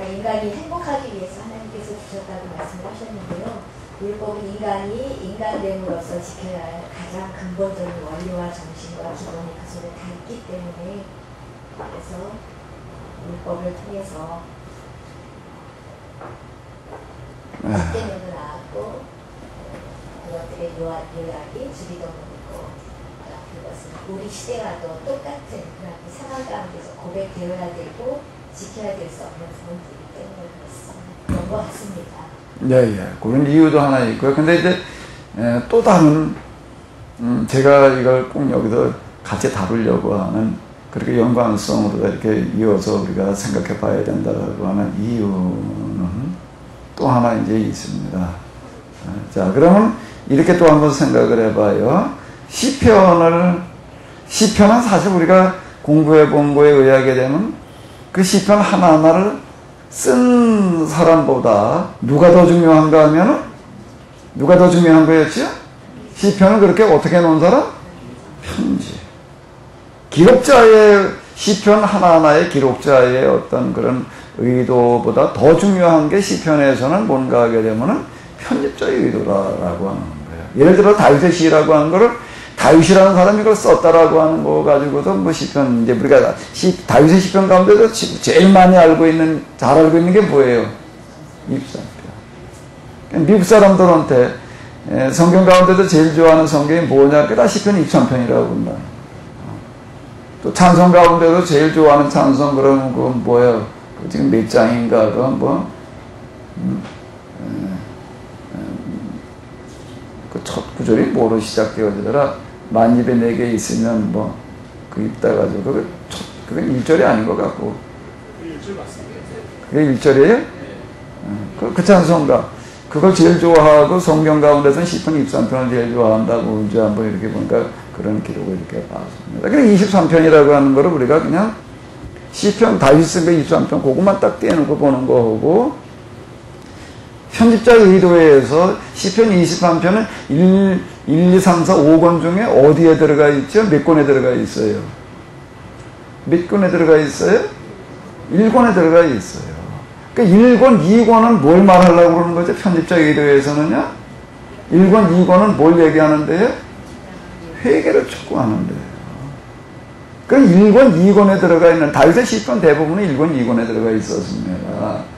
인간이 행복하기 위해서 하나님께서 주셨다고 말씀을 하셨는데요. 율법은 인간이 인간됨으로써 지켜야 할 가장 근본적인 원리와 정신과 기본이 그 속에 다 있기 때문에, 그래서 율법을 통해서 십계명도 나왔고, 그것들의 요약이 주기도문이고, 그것은 우리 시대와 또 똑같은 그런 상황 가운데서 고백되어야 되고 지켜야 될 수 없는 부분들이기 때문에 그렇습니다. 그런 것 같습니다. 예. 그런 이유도 하나 있고요. 근데 이제 또 다른 제가 이걸 꼭 여기서 같이 다루려고 하는, 그렇게 연관성으로 이렇게 이어서 우리가 생각해 봐야 된다고 하는 이유는 또 하나 이제 있습니다. 자, 그러면 이렇게 또 한번 생각을 해봐요. 시편은 사실 우리가 공부해 본 거에 의하게 되면 그 시편 하나하나를 쓴 사람보다 누가 더 중요한가 하면은 누가 더 중요한 거였죠? 시편을 그렇게 어떻게 해놓은 사람? 편지. 기록자의 시편 하나하나의 기록자의 어떤 그런 의도보다 더 중요한 게 시편에서는 뭔가 하게 되면은 편집자의 의도라고 하는 거예요. 예를 들어 다윗의 시라고 하는 거를 다윗이라는 사람이 그걸 썼다라고 하는 거 가지고도 뭐 시편, 이제 우리가 다윗의 시편 가운데도 제일 많이 알고 있는, 잘 알고 있는 게 뭐예요? 23편. 미국 사람들한테 성경 가운데도 제일 좋아하는 성경이 뭐냐? 그게 다 시편 23편이라고 한다. 또 찬송 가운데도 제일 좋아하는 찬송, 그러면 그건 뭐예요? 지금 몇 장인가? 그건 뭐, 그 첫 구절이 뭐로 시작되어지더라? 만입에 내게 있으면 뭐, 그 있다가지고, 그게 1절이 아닌 것 같고. 1절 맞습니다. 그게 1절이에요? 그 찬송가. 그걸 제일 좋아하고 성경 가운데서는 시편 23편을 제일 좋아한다고 이제 한번 이렇게 보니까 그런 기록을 이렇게 봤습니다. 그래 23편이라고 하는 거를 우리가 그냥 시편 다윗 쓴 거 23편 그것만 딱 떼놓고 보는 거고, 편집자의 의도에 의해서 시편 23편은 1, 2, 3, 4, 5권 중에 어디에 들어가 있죠? 몇 권에 들어가 있어요? 몇 권에 들어가 있어요? 1권에 들어가 있어요. 그러니까 1권, 2권은 뭘 말하려고 그러는 거죠? 편집자의 의도에 의해서는요? 1권, 2권은 뭘 얘기하는데요? 회개를 촉구하는데요. 그럼 1권, 2권에 들어가 있는 다윗의 시편 대부분은 1권, 2권에 들어가 있었습니다.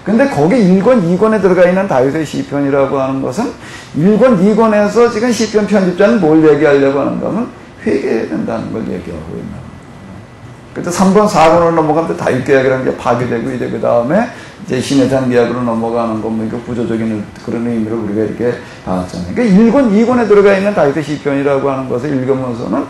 근데 거기 1권, 2권에 들어가 있는 다윗의 시편이라고 하는 것은 1권, 2권에서 지금 시편 편집자는 뭘 얘기하려고 하는가 하면 회개해야 된다는 걸 얘기하고 있는 거예요. 그때 3권, 4권으로 넘어가면 다윗 계약이라는 게 파괴되고 이제 그 다음에 이제 신해산 계약으로 넘어가는 거 뭐 이거 구조적인 그런 의미로 우리가 이렇게 봤잖아요. 그러니까 1권, 2권에 들어가 있는 다윗의 시편이라고 하는 것을 읽으면서는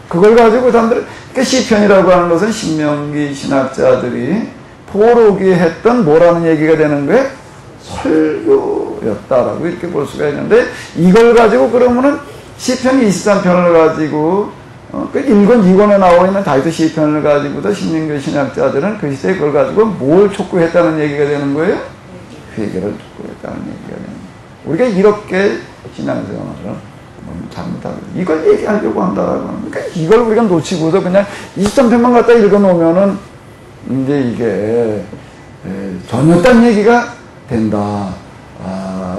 그걸 가지고 사람들은, 그러니까 시편이라고 하는 것은 신명기 신학자들이 포로기 했던 뭐라는 얘기가 되는 거예요? 설교였다라고 이렇게 볼 수가 있는데, 이걸 가지고 그러면은 시편 23편을 가지고 그 1권, 2권에 나와 있는 다윗의 시편을 가지고도 신명기 신학자들은 그 시대에 그걸 가지고 뭘 촉구했다는 얘기가 되는 거예요? 회개를 촉구했다는 얘기가 되는 거예요. 우리가 이렇게 신앙생활을 잘못하고 이걸 얘기하려고 한다라고 하는, 그러니까 이걸 우리가 놓치고서 그냥 23편만 갖다 읽어놓으면은 이제 이게 전혀 딴 얘기가 된다.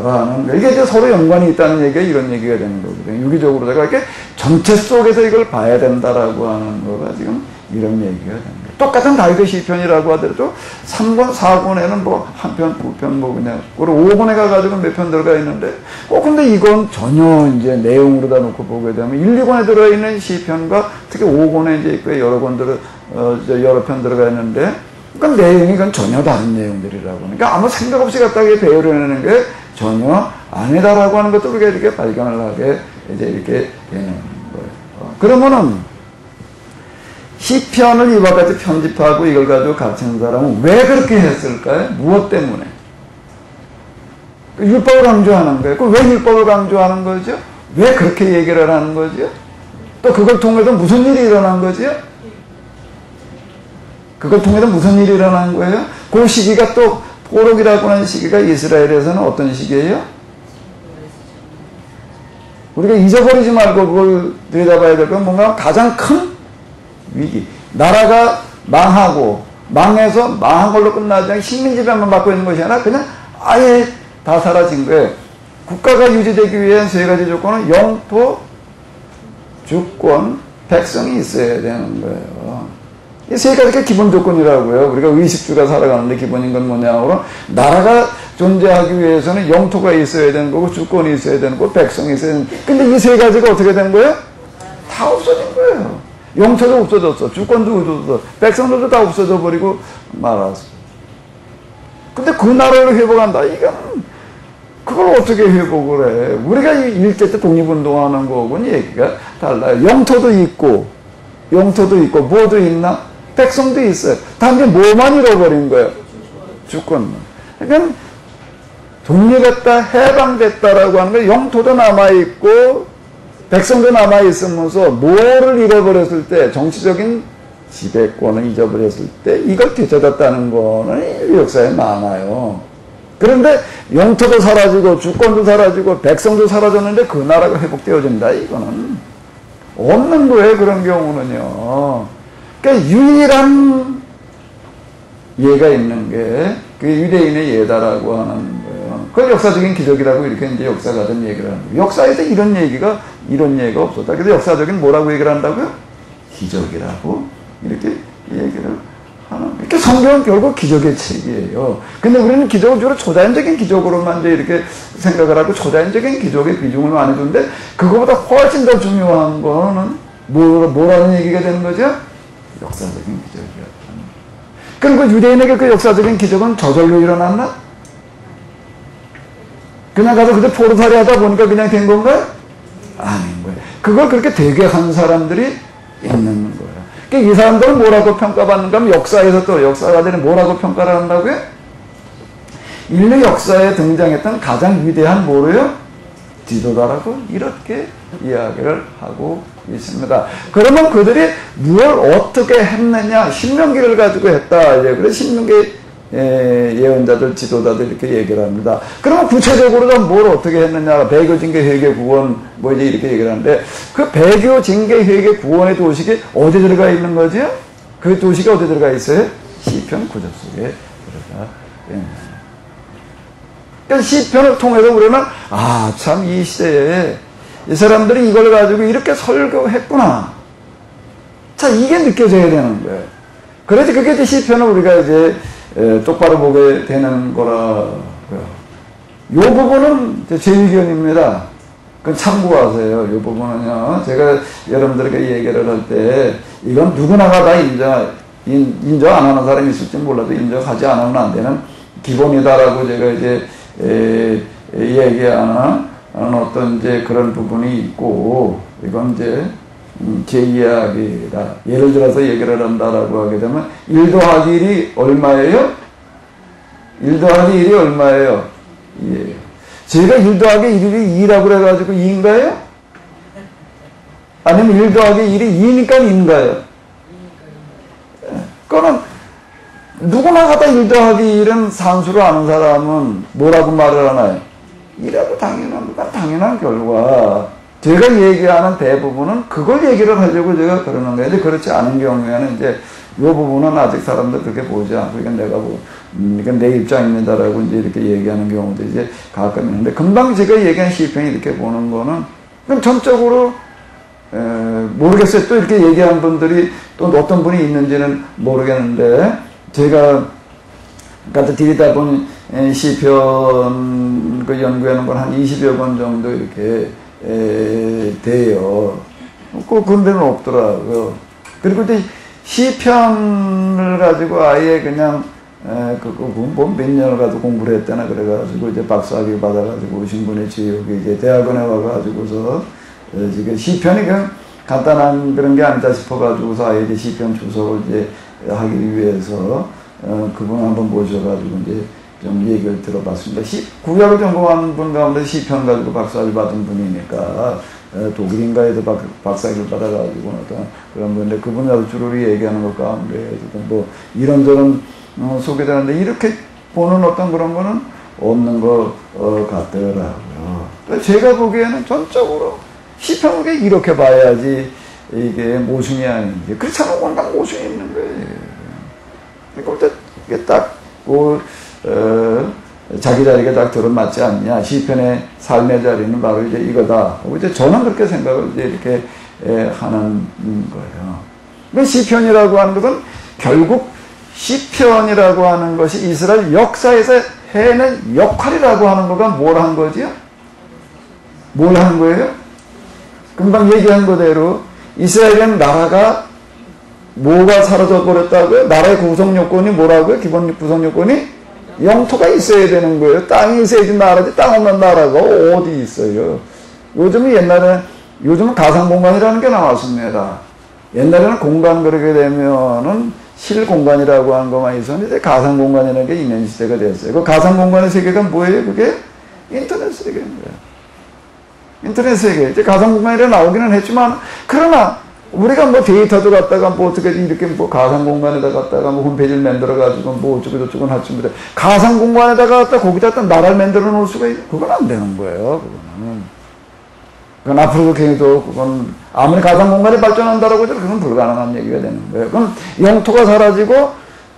라는 거. 이게 이제 서로 연관이 있다는 얘기가 이런 얘기가 되는 거거든요. 유기적으로 제가 이렇게 전체 속에서 이걸 봐야 된다라고 하는 거가 지금 이런 얘기가 됩니다. 똑같은 다윗의 시편이라고 하더라도 3권, 4권에는 뭐 한 편, 두 편 뭐 그냥, 그리고 5권에 가가지고 몇 편 들어가 있는데, 근데 이건 전혀 이제 내용으로다 놓고 보게 되면 1, 2권에 들어있는 시편과 특히 5권에 이제 있고 여러 권 여러 편 들어가 있는데, 그러니까 내용이 그건 전혀 다른 내용들이라고. 그러니까 아무 생각 없이 갖다가 배우려는 게 전혀 아니다라고 하는 것도 우리가 이렇게 발견을 하게 이제 이렇게 되는 거예요. 그러면은 시편을 이와 같이 편집하고 이걸 가지고 가르치는 사람은 왜 그렇게 했을까요? 무엇 때문에? 율법을 강조하는 거예요. 왜 율법을 강조하는 거죠? 왜 그렇게 얘기를 하는 거죠? 또 그걸 통해서 무슨 일이 일어난 거죠? 그걸 통해서 무슨 일이 일어난 거예요? 그 시기가 또 포로기라고 하는 시기가 이스라엘에서는 어떤 시기예요? 우리가 잊어버리지 말고 그걸 들여다봐야 될 건 뭔가 가장 큰 위기. 나라가 망하고 망해서 망한 걸로 끝나지 않고 식민지배만 받고 있는 것이 아니라 그냥 아예 다 사라진 거예요. 국가가 유지되기 위한 세 가지 조건은 영토, 주권, 백성이 있어야 되는 거예요. 이 세 가지가 기본 조건이라고요. 우리가 의식주가 살아가는데 기본인 건 뭐냐고, 나라가 존재하기 위해서는 영토가 있어야 되는 거고, 주권이 있어야 되는 거고, 백성이 있어야 되는 거고. 근데 이 세 가지가 어떻게 된 거예요? 다 없어진 거예요. 영토도 없어졌어. 주권도 없어졌어. 백성들도 다 없어져 버리고 말았어. 근데 그 나라를 회복한다. 이건, 그걸 어떻게 회복을 해? 우리가 일제 때 독립운동하는 거하고는 얘기가 달라요. 영토도 있고, 뭐도 있나? 백성도 있어요. 단지 뭐만 잃어버린 거예요? 주권만. 그러니까 독립했다, 해방됐다라고 하는 건 영토도 남아있고 백성도 남아있으면서 뭐를 잃어버렸을 때, 정치적인 지배권을 잊어버렸을 때 이걸 되찾았다는 거는 인류 역사에 많아요. 그런데 영토도 사라지고 주권도 사라지고 백성도 사라졌는데 그 나라가 회복되어진다. 이거는 없는 거예요. 그런 경우는요. 그러니까 유일한 예가 있는 게 그게 유대인의 예다라고 하는 거예요. 그걸 역사적인 기적이라고 이렇게 이제 역사가든 얘기를 하는 거예요. 역사에서 이런 얘기가 없었다. 그래서 역사적인 뭐라고 얘기를 한다고요? 기적이라고 이렇게 얘기를 하는. 그러니까 성경은 결국 기적의 책이에요. 근데 우리는 기적을 주로 초자연적인 기적으로만 이제 이렇게 생각을 하고 초자연적인 기적에 비중을 많이 두는데 그거보다 훨씬 더 중요한 거는 뭐라는 얘기가 되는 거죠? 역사적인 기적이야. 그럼 그 유대인에게 그 역사적인 기적은 저절로 일어났나? 그냥 가서 그저 포로살이 하다 보니까 그냥 된 건가요? 아닌 거예요. 그걸 그렇게 되게 한 사람들이 있는 거예요. 그러니까 이 사람들은 뭐라고 평가받는가 하면 역사에서 또 역사가들이 뭐라고 평가를 한다고요? 인류 역사에 등장했던 가장 위대한 뭐로요? 지도자라고 이렇게 이야기를 하고 있습니다. 그러면 그들이 무엇을 어떻게 했느냐? 신명기를 가지고 했다. 이제 그래서 신명기 예언자들, 지도자들 이렇게 얘기를 합니다. 그러면 구체적으로 뭘 어떻게 했느냐? 배교, 징계, 회개, 구원 뭐 이제 이렇게 얘기를 하는데 그 배교, 징계, 회개, 구원의 도식이 어디 들어가 있는 거죠? 그 도식이 어디 들어가 있어요? 시편 9절 속에 들어가 있는 거예요. 그러니까 시편을 통해서 우리는 참 이 시대에 이 사람들이 이걸 가지고 이렇게 설교했구나. 자, 이게 느껴져야 되는 거예요. 그래서 그게 이제 시편을 우리가 이제 똑바로 보게 되는 거라고요. 이 부분은 제 의견입니다. 그건 참고하세요. 이 부분은요. 제가 여러분들에게 얘기를 할 때 이건 누구나가 다 인정 안 하는 사람이 있을지 몰라도 인정하지 않으면 안 되는 기본이다라고 제가 이제 얘기하는 어떤 이제 그런 부분이 있고, 이건 이제 제 이야기다. 예를 들어서 얘기를 한다라고 하게 되면 1 더하기 1이 얼마예요? 1 더하기 1이 얼마예요? 2예요. 제가 1 더하기 1이 2라고 그래가지고 2인가요? 아니면 1 더하기 1이 2니까 2인가요? 그거는 누구나 갖다 1 더하기 1은 산수를 아는 사람은 뭐라고 말을 하나요? 2라고 당연한 결과. 제가 얘기하는 대부분은 그걸 얘기를 하려고 제가 그러는 거예요. 그렇지 않은 경우에는 이제 이 부분은 아직 사람들 그렇게 보지 않고 이건 내가 이건 내 입장입니다라고 이제 이렇게 얘기하는 경우도 이제 가끔 있는데, 금방 제가 얘기한 시편이 이렇게 보는 거는 그럼 전적으로 모르겠어요. 또 이렇게 얘기한 분들이 또 어떤 분이 있는지는 모르겠는데, 제가 갖다 드리다 본 시편 그 연구하는 건 한 20여 권 정도 이렇게 돼요. 그런 데는 없더라고요. 그리고 이제 시편을 가지고 아예 그냥 몇 년을 가지고 공부를 했다나 그래가지고 이제 박사학위 받아가지고 오신 분이 여기 이제 대학원에 와가지고서 지금 시편이 그냥 간단한 그런 게 아니다 싶어가지고서 아예 이제 시편 주석을 이제 하기 위해서 그분 한번 모셔가지고 이제 좀 얘기를 들어봤습니다. 구약을 전공한 분 가운데 시편 가지고 박사를 받은 분이니까 독일인가에도 박사를 받아가지고 어떤 그런 분인데, 그분이 아주 주로 얘기하는 것 가운데 뭐 이런저런 소개되는데 이렇게 보는 어떤 그런 거는 없는 것 같더라고요. 제가 보기에는 전적으로 시편을 이렇게 봐야지 이게 모순이 아닌지, 그렇지 않으면 워낙 모순이 있는 거예요. 그러니까 이게 딱 자기 자리가 딱 들어맞지 않냐. 시편의 삶의 자리는 바로 이제 이거다. 이제 저는 그렇게 생각을 이제 이렇게 하는 거예요. 시편이라고 하는 것은 결국 시편이라고 하는 것이 이스라엘 역사에서 해낸 역할이라고 하는 거가 뭘 한 거지요? 뭘 한 거예요? 금방 얘기한 그대로 이스라엘은 나라가 뭐가 사라져 버렸다고요? 나라의 구성 요건이 뭐라고요? 기본 구성 요건이 영토가 있어야 되는 거예요. 땅이 있어야지 나라지, 땅 없는 나라가 어디 있어요? 요즘은 가상공간이라는 게 나왔습니다. 옛날에는 공간 그러게 되면은 실공간이라고 하는 것만 있었는데 가상공간이라는 게 있는 시대가 됐어요. 그 가상공간의 세계가 뭐예요? 그게 인터넷 세계인 거예요. 인터넷 세계. 이제 가상공간이라 나오기는 했지만, 그러나 우리가 뭐 데이터도 갖다가 뭐 어떻게 이렇게 뭐 가상 공간에다 갖다가 뭐 홈페이지를 만들어 가지고 뭐 어쩌고 저쩌고 할지 모르겠는데 가상 공간에다가 갖다 거기다 갖다 나라를 만들어 놓을 수가 그건 안 되는 거예요. 그건 앞으로도 계속 그건 아무리 가상 공간이 발전한다라고 해도 그건 불가능한 얘기가 되는 거예요. 그건 영토가 사라지고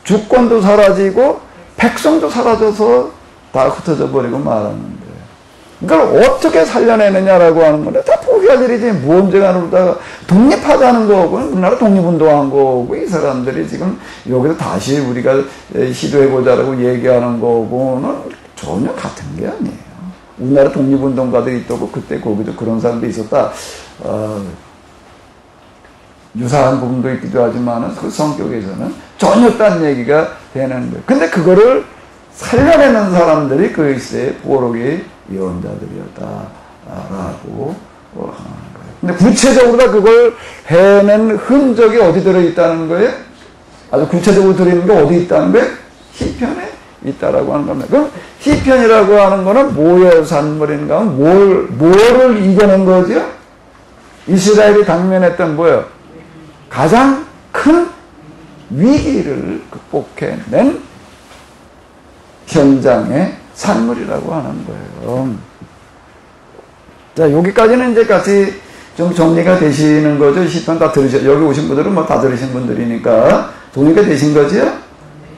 주권도 사라지고 백성도 사라져서 다 흩어져 버리고 말하는 거예요. 그걸 어떻게 살려내느냐라고 하는 건데 다 포기할 일이지. 무언쟁한으로다가 독립하자는 거고 우리나라 독립운동한 거고 이 사람들이 지금 여기서 다시 우리가 시도해보자라고 얘기하는 거고는 전혀 같은 게 아니에요. 우리나라 독립운동가들이 있다고 그때 거기도 그런 사람도 있었다. 유사한 부분도 있기도 하지만 그 성격에서는 전혀 딴 얘기가 되는 거예요. 근데 그거를 살려내는 사람들이 그 시대의 보록의 예언자들이었다라고 하는 거예요. 근데 구체적으로 그걸 해낸 흔적이 어디 들어있다는 거예요? 아주 구체적으로 들어있는 게 어디 있다는 거예요? 시편에 있다라고 하는 겁니다. 그럼 시편이라고 하는 거는 뭐의 산물인가? 뭐를 이겨낸 거죠? 이스라엘이 당면했던 뭐예요? 가장 큰 위기를 극복해낸 현장의 산물이라고 하는 거예요. 자, 여기까지는 이제 같이 좀 정리가 되시는 거죠. 시편 다 여기 오신 분들은 뭐 다 들으신 분들이니까 동의가 되신 거죠?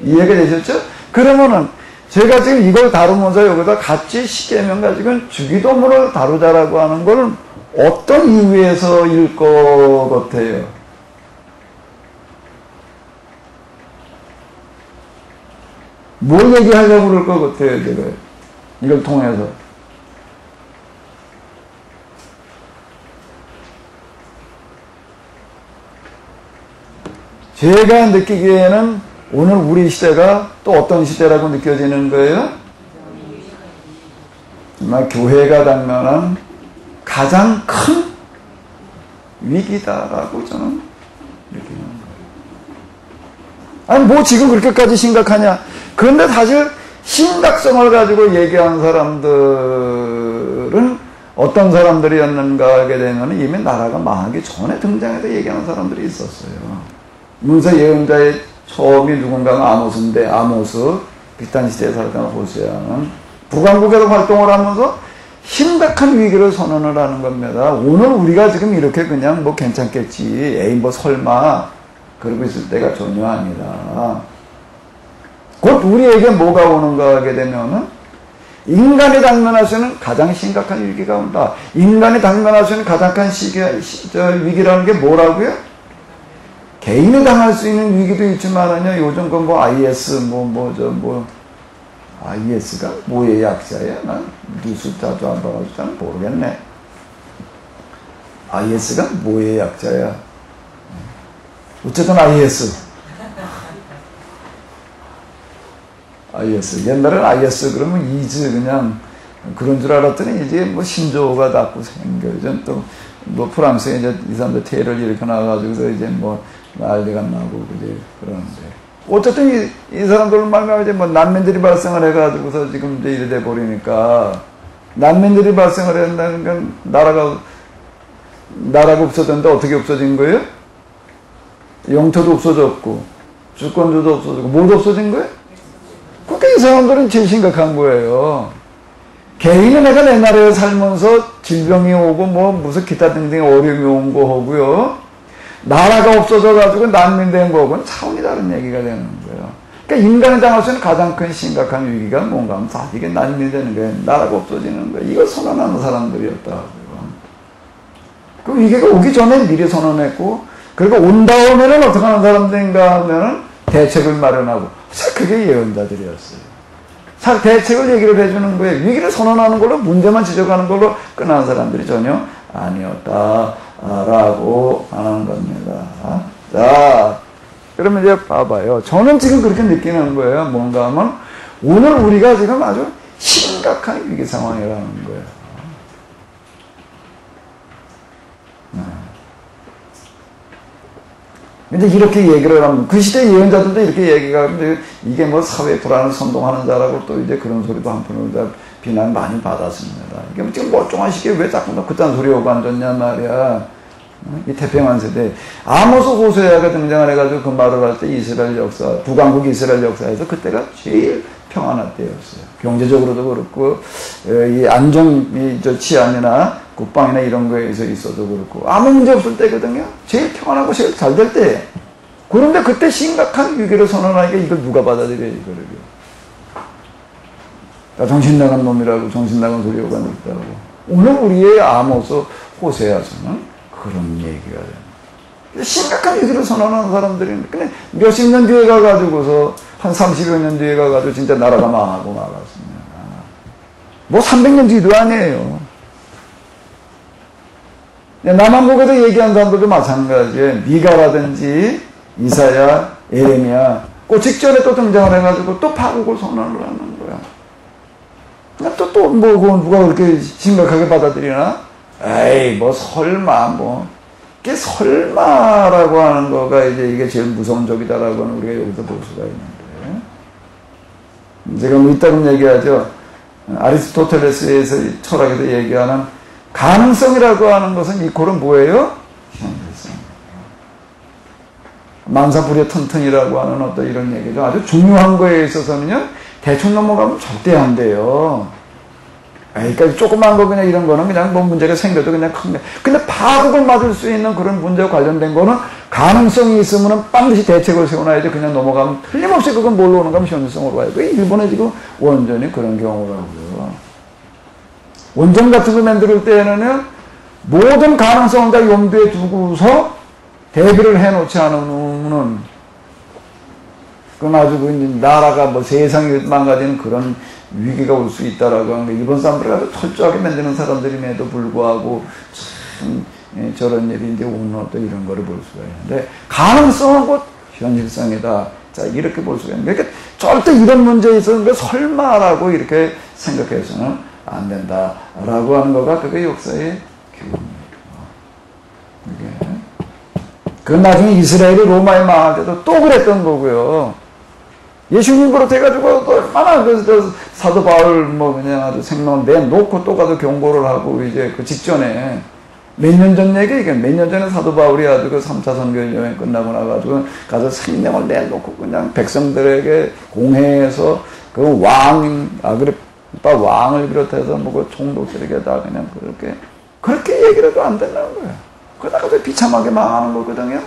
이해가 되셨죠? 그러면은 제가 지금 이걸 다루면서 여기다 같이 십계명 가지고 주기도문을 다루자라고 하는 걸 어떤 이유에서일 것 같아요? 뭘 얘기하려고 그럴 것 같아요, 제가. 이걸 통해서. 제가 느끼기에는 오늘 우리 시대가 또 어떤 시대라고 느껴지는 거예요? 정말 교회가 당면한 가장 큰 위기다라고 저는 느끼는 거예요. 아니, 뭐 지금 그렇게까지 심각하냐? 그런데 사실 심각성을 가지고 얘기한 사람들은 어떤 사람들이었는가 하게 되면 이미 나라가 망하기 전에 등장해서 얘기하는 사람들이 있었어요. 문서 예언자의 처음이 누군가가 아모스인데 아모스 비탄 시대에 살았던 호세아는 북왕국에서 활동을 하면서 심각한 위기를 선언을 하는 겁니다. 오늘 우리가 지금 이렇게 그냥 뭐 괜찮겠지, 에이 뭐 설마 그러고 있을 때가 전혀 아니라 곧 우리에게 뭐가 오는가 하게 되면은 인간이 당면할 수 있는 가장 심각한 위기가 온다. 인간이 당면할 수 있는 가장 큰 위기라는 게 뭐라고요? 개인이 당할 수 있는 위기도 있지만은요, 요즘 그 뭐 IS IS가 뭐의 약자야? 난 뉴스 자주 안 봐가지고 잘 모르겠네. IS가 뭐의 약자야? 어쨌든 IS. 옛날에는 IS 그러면 이즈 그냥 그런 줄 알았더니 이제 뭐 신조어가 닿고 생겨요. 또 뭐 프랑스에 이제 이 사람들 테러를 일으켜 나가지고서 이제 뭐 난리가 나고 그제 그러는데 어쨌든 이 사람들 말면 이제 뭐 난민들이 발생을 해가지고서 지금 이제 이래 돼 버리니까 난민들이 발생을 한다는 건 나라가 없어졌는데 어떻게 없어진 거예요? 영토도 없어졌고 주권도 없어졌고 뭐도 없어진 거예요? 그러니까 이 사람들은 제일 심각한 거예요. 개인은 내가 내 나라에 살면서 질병이 오고 뭐 무슨 기타 등등의 어려움이 온 거하고요. 나라가 없어져가지고 난민된 거하고는 차원이 다른 얘기가 되는 거예요. 그러니까 인간이 당할 수 있는 가장 큰 심각한 위기가 뭔가 하면 다 이게 난민이 되는 거예요. 나라가 없어지는 거예요. 이걸 선언하는 사람들이었다고요. 그 위기가 오기 전에 미리 선언했고 그리고 온 다음에는 어떻게 하는 사람들인가 하면은 대책을 마련하고 그게 예언자들이었어요. 대책을 얘기를 해주는 거예요. 위기를 선언하는 걸로 문제만 지적하는 걸로 끝나는 사람들이 전혀 아니었다라고 하는 겁니다. 자, 그러면 이제 봐봐요. 저는 지금 그렇게 느끼는 거예요. 뭔가 하면 오늘 우리가 지금 아주 심각한 위기 상황이라는 거예요. 근데 이렇게 얘기를 하면 그 시대 예언자들도 이렇게 얘기가 하는데 이게 뭐 사회 불안을 선동하는 자라고 또 이제 그런 소리도 한편으로 비난 많이 받았습니다. 이게 지금 멀쩡한 시기에 왜 자꾸 너 그딴 소리 오고 앉았냐 말이야. 이 태평한 세대 아모스 호세아가 등장을 해가지고 그 말을 할 때 이스라엘 역사, 북왕국 이스라엘 역사에서 그때가 제일 평안한 때였어요. 경제적으로도 그렇고 이 안정, 치안이나 국방이나 이런 거에서 있어도 그렇고 아무 문제 없을 때거든요. 제일 평안하고 제일 잘 될 때. 그런데 그때 심각한 위기를 선언하니까 이걸 누가 받아들여요, 이거를. 정신 나간 놈이라고, 정신 나간 소리가 있다고. 오늘 우리의 아모스 호세아서는 그런 얘기가 돼요. 심각한 위기를 선언하는 사람들이, 근데 몇십 년 뒤에 가가지고서, 한 30여 년 뒤에 가가지고 진짜 나라가 망하고 말았습니다. 뭐 300년 뒤도 아니에요. 남한국에서 얘기한 사람들도 마찬가지예요. 미가라든지 이사야, 에레미야, 그 직전에 또 등장을 해가지고 또 파국을 선언을 하는 거야. 뭐, 누가 그렇게 심각하게 받아들이나? 에이, 뭐, 설마, 이게 설마라고 하는 거가 이게 제일 무서운 적이다라고 하는 우리가 여기서 볼 수가 있는데. 제가 뭐 이따금 얘기하죠. 아리스토텔레스에서 철학에서 얘기하는 가능성이라고 하는 것은 이코는 뭐예요? 현실성. 만사부려 튼튼이라고 하는 어떤 이런 얘기죠. 아주 중요한 거에 있어서는요, 대충 넘어가면 절대 안 돼요. 그러니까 조그만 거 그냥 이런 거는 그냥 뭐 문제가 생겨도 그냥 큰 게. 근데 파국을 맞을 수 있는 그런 문제와 관련된 거는 가능성이 있으면 반드시 대책을 세워놔야지 그냥 넘어가면 틀림없이 그건 뭘로 오는가 하면 현실성으로 와요. 그게 일본에 지금 원전이 그런 경우라고요. 원전 같은 거 만들 때에는요, 모든 가능성을 다 염두에 두고서 대비를 해놓지 않으면은, 그건 아주 나라가 뭐 세상이 망가지는 그런 위기가 올 수 있다라고 하는 거. 일본 사람들이 아주 철저하게 만드는 사람들임에도 불구하고 참 저런 일이 이제 오는 어떤 이런 거를 볼 수가 있는데, 가능성은 곧 현실성이다. 자, 이렇게 볼 수가 있는. 그러니까 절대 이런 문제에 있어서 설마라고 이렇게 생각해서는 안 된다라고 하는 거가 그게 역사의 교훈입니다. 이게. 그 나중에 이스라엘이 로마에 망할 때도 또 그랬던 거고요. 예수님 그렇대가지고 얼마나 그 사도 바울 그냥 아주 생명을 내놓고 또 가서 경고를 하고 이제 그 직전에 몇 년 전 얘기, 이게 몇 년 전에 사도 바울이 아주 그 3차 선교 여행 끝나고 나가지고 가서 생명을 내놓고 그냥 백성들에게 공회에서 그 아그리파 왕을 비롯해서 그 총독들에게 다 그냥 그렇게 얘기를 해도 안 된다는 거예요. 그러다가 비참하게 망하는 거거든요.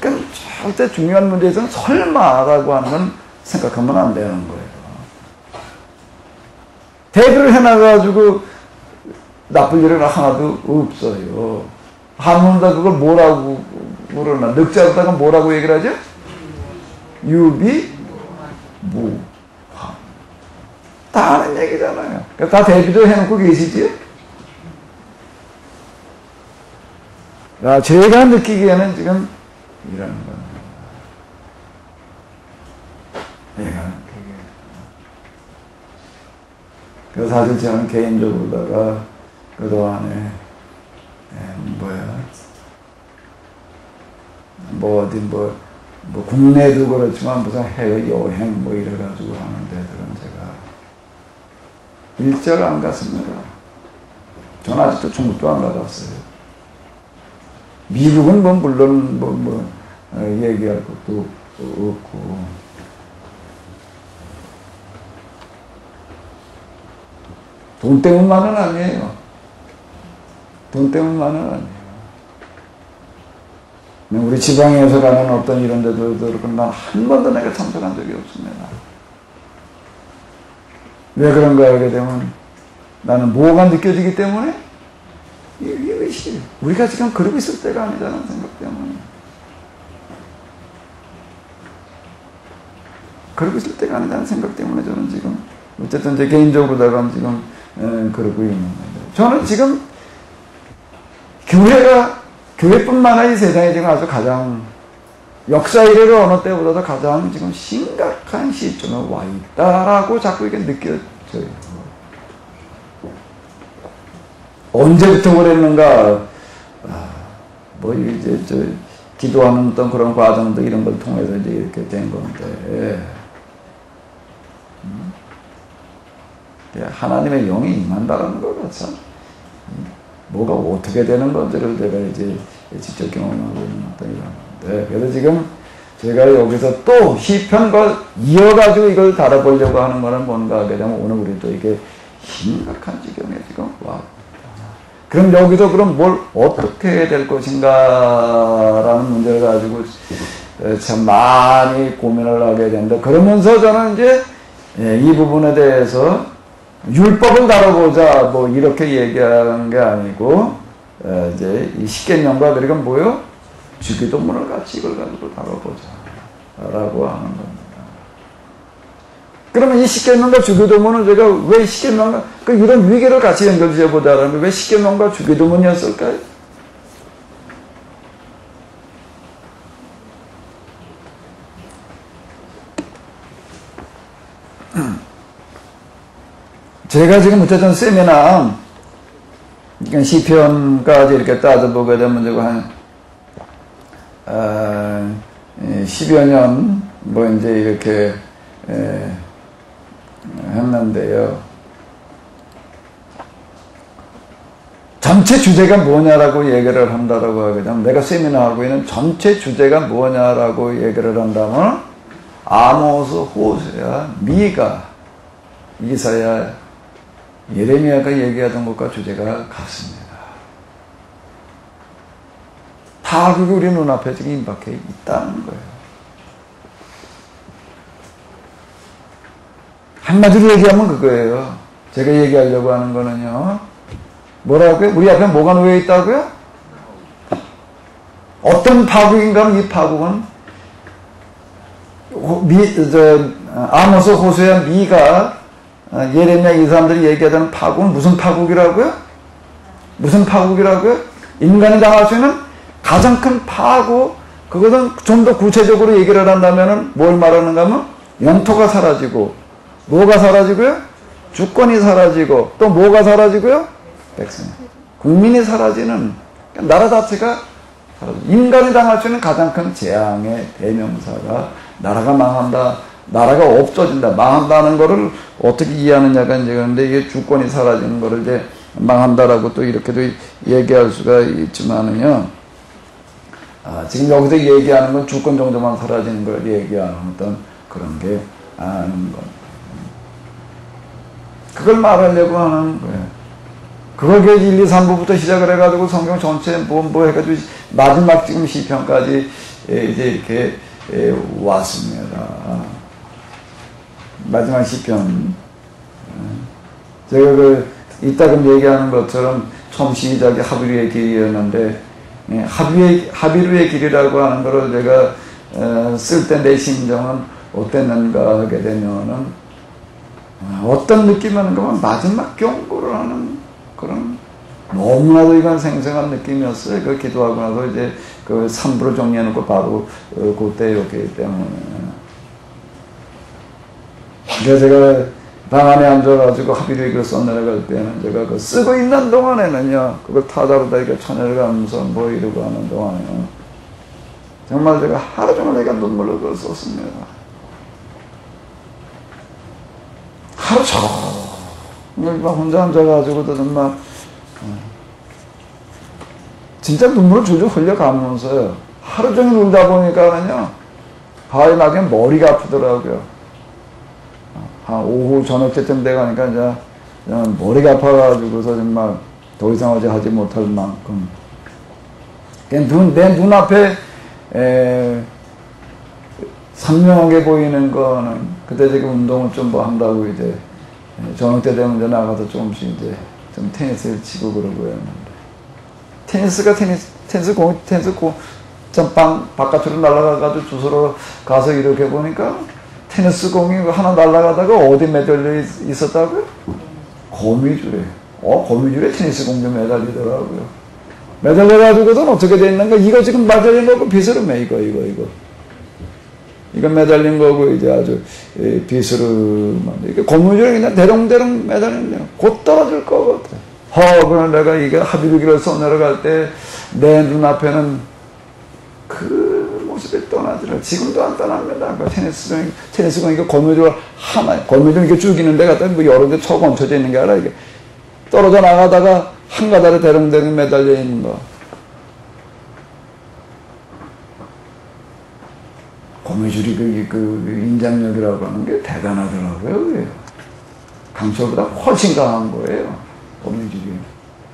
그러니까 절대 중요한 문제에서는 설마라고 하는 건 생각하면 안 되는 거예요. 대비를 해놔가지고 나쁠 일은 하나도 없어요. 한문다 그걸 뭐라고 그러나 늑자로다가 뭐라고 얘기를 하죠? 유비무환. 다 아는 얘기잖아요. 그러니까 다 대비도 해놓고 계시지요? 제가 느끼기에는 지금 이런 겁니다. 제가 느끼기에는. 그래서 사실 저는 개인적으로다가 그동안에 국내도 그렇지만 무슨 해외 여행 이래가지고 하는 데들은 제가 일절 안 갔습니다. 전 아직도 중국도 안 가봤어요. 미국은 물론 얘기할 것도 없고. 돈 때문만은 아니에요. 돈 때문만은 아니에요. 우리 지방에서 가는 어떤 이런 데도 그렇고, 난 한 번도 내가 참석한 적이 없습니다. 왜 그런가 하게 되면, 나는 뭐가 느껴지기 때문에, 이것이 우리가 지금 그러고 있을 때가 아니다라는 생각 때문에. 그러고 있을 때가 아니다는 생각 때문에 저는 지금, 어쨌든 제 개인적으로다가 지금, 그러고 있는 거예요. 저는 지금, 교회뿐만 아니라 이 세상에 지금 아주 가장, 역사 이래로 어느 때보다도 가장 지금 심각한 시점에 와 있다라고 자꾸 이게 느껴져요. 언제부터 그랬는가, 기도하는 어떤 그런 과정도 이런 걸 통해서 이제 이렇게 된 건데, 하나님의 영이 임한다라는 거가 참, 뭐가 어떻게 되는 건지를 제가 이제 직접 경험하고 있는 어떤 이런. 그래서 지금 제가 여기서 또 시편과 이어가지고 이걸 다뤄보려고 하는 거는 뭔가 하게 되면 오늘 우리도 이게 심각한 지경에 지금 와. 그럼 여기서 그럼 뭘 어떻게 해야 될 것인가라는 문제를 가지고 참 많이 고민을 하게 된다. 그러면서 저는 이제 이 부분에 대해서 율법을 다뤄보자 뭐 이렇게 얘기하는 게 아니고 이제 이 십계명과 그리고 뭐요? 주기도문을 같이 이걸 가지고 다뤄보자 라고 하는 겁니다. 그러면 이 십계명과 주기도문은 제가 왜 십계명과 이런 위계를 같이 연결지어 보자라는 왜 십계명과 주기도문이었을까요? 제가 지금 어쨌든 세미나 시편까지 이렇게 따져보게 되면 제가 한 10여 년 뭐 이제 이렇게 했는데요. 전체 주제가 뭐냐라고 얘기를 한다라고 하게 되면 내가 세미나 하고 있는 전체 주제가 뭐냐라고 얘기를 한다면 아모스, 호세아, 미가, 이사야, 예레미야가 얘기하던 것과 주제가 같습니다. 다 그게 우리 눈앞에 지금 임박해 있다는 거예요. 한마디로 얘기하면 그거예요. 제가 얘기하려고 하는 거는요. 뭐라고요? 우리 앞에 뭐가 놓여 있다고요? 어떤 파국인가 하면 이 파국은 아모스, 호세아, 미가, 예레미야 이 사람들이 얘기하는 파국은 무슨 파국이라고요? 무슨 파국이라고요? 인간이 당할 수 있는 가장 큰 파국, 그것은 좀 더 구체적으로 얘기를 한다면 뭘 말하는가 하면 영토가 사라지고 뭐가 사라지고요? 주권이 사라지고 또 뭐가 사라지고요? 백성, 국민이 사라지는 나라 자체가 사라지고 인간이 당할 수 있는 가장 큰 재앙의 대명사가 나라가 망한다, 나라가 없어진다, 망한다는 거를 어떻게 이해하느냐가 이제 그런데 이게 주권이 사라지는 거를 이제 망한다라고 또 이렇게도 얘기할 수가 있지만은요. 지금 여기서 얘기하는 건 주권 정도만 사라지는 걸 얘기하는 어떤 그런 게 아닌 것. 그걸 말하려고 하는 거예요. 그걸 1, 2, 3부부터 시작을 해가지고 성경 전체 뭐 해가지고 마지막 지금 시편까지 이제 이렇게 왔습니다. 마지막 시편. 제가 이따금 얘기하는 것처럼 처음 시작이 하비루의 길이었는데, 하비루의 길이라고 하는 거를 제가 쓸 때 내 심정은 어땠는가 하게 되면은 어떤 느낌이 하는가 하면 마지막 경고를 하는 그런 너무나도 이건 생생한 느낌이었어요. 그 기도하고 나서 이제 그 3부를 정리해놓고 바로 그때였기 때문에. 그래서 제가 방 안에 앉아가지고 하비루의 글을 써내려갈 때는 제가 그 쓰고 있는 동안에는요, 그걸 타자로다 이렇게 천여를 가면서 뭐 이러고 하는 동안에요. 정말 제가 하루 종일 내가 눈물로 그걸 썼습니다. 하루 종일 막 혼자 앉아가지고도 정말 진짜 눈물을 줄줄 흘려가면서요. 하루 종일 울다 보니까는요, 바위 나게 머리가 아프더라고요. 한 오후 저녁 때쯤 돼가니까 이제 머리가 아파가지고서 정말 더 이상 어제 하지 못할 만큼. 내 눈앞에 선명하게 보이는 거는 그때 지금 운동을 좀 뭐 한다고 이제 저녁 때 되면 이제 나가서 조금씩 이제 좀 테니스를 치고 그러고요. 테니스 공 좀 바깥으로 날아가가지고 주소로 가서 이렇게 보니까 테니스 공이 하나 날아가다가 어디 매달려 있었다고요? 거미줄에. 거미줄에 테니스 공 좀 매달리더라고요. 매달려가지고선 어떻게 돼 있는가? 이거 지금 매달린 거고 비스름해, 이거. 이거 매달린 거고, 이제 아주 비스름한데. 이게 고무줄에 그냥 대롱대롱 매달리네요. 곧 떨어질 거거든. 그럼 내가 이게 하비루기를 써내려갈 때 내 눈앞에는 그 모습이 떠나더라. 지금도 안 떠납니다. 테니스공 이거 고무줄 하나, 고무줄 이렇게 죽이는 데 갖다 뭐 여러 개 쳐 얹혀져 있는 게 아니라 이게 떨어져 나가다가 한 가닥에 대롱대롱 매달려 있는 거. 거미줄이 그 인장력이라고 하는 게 대단하더라고요. 그래요. 강철보다 훨씬 강한 거예요. 거미줄이.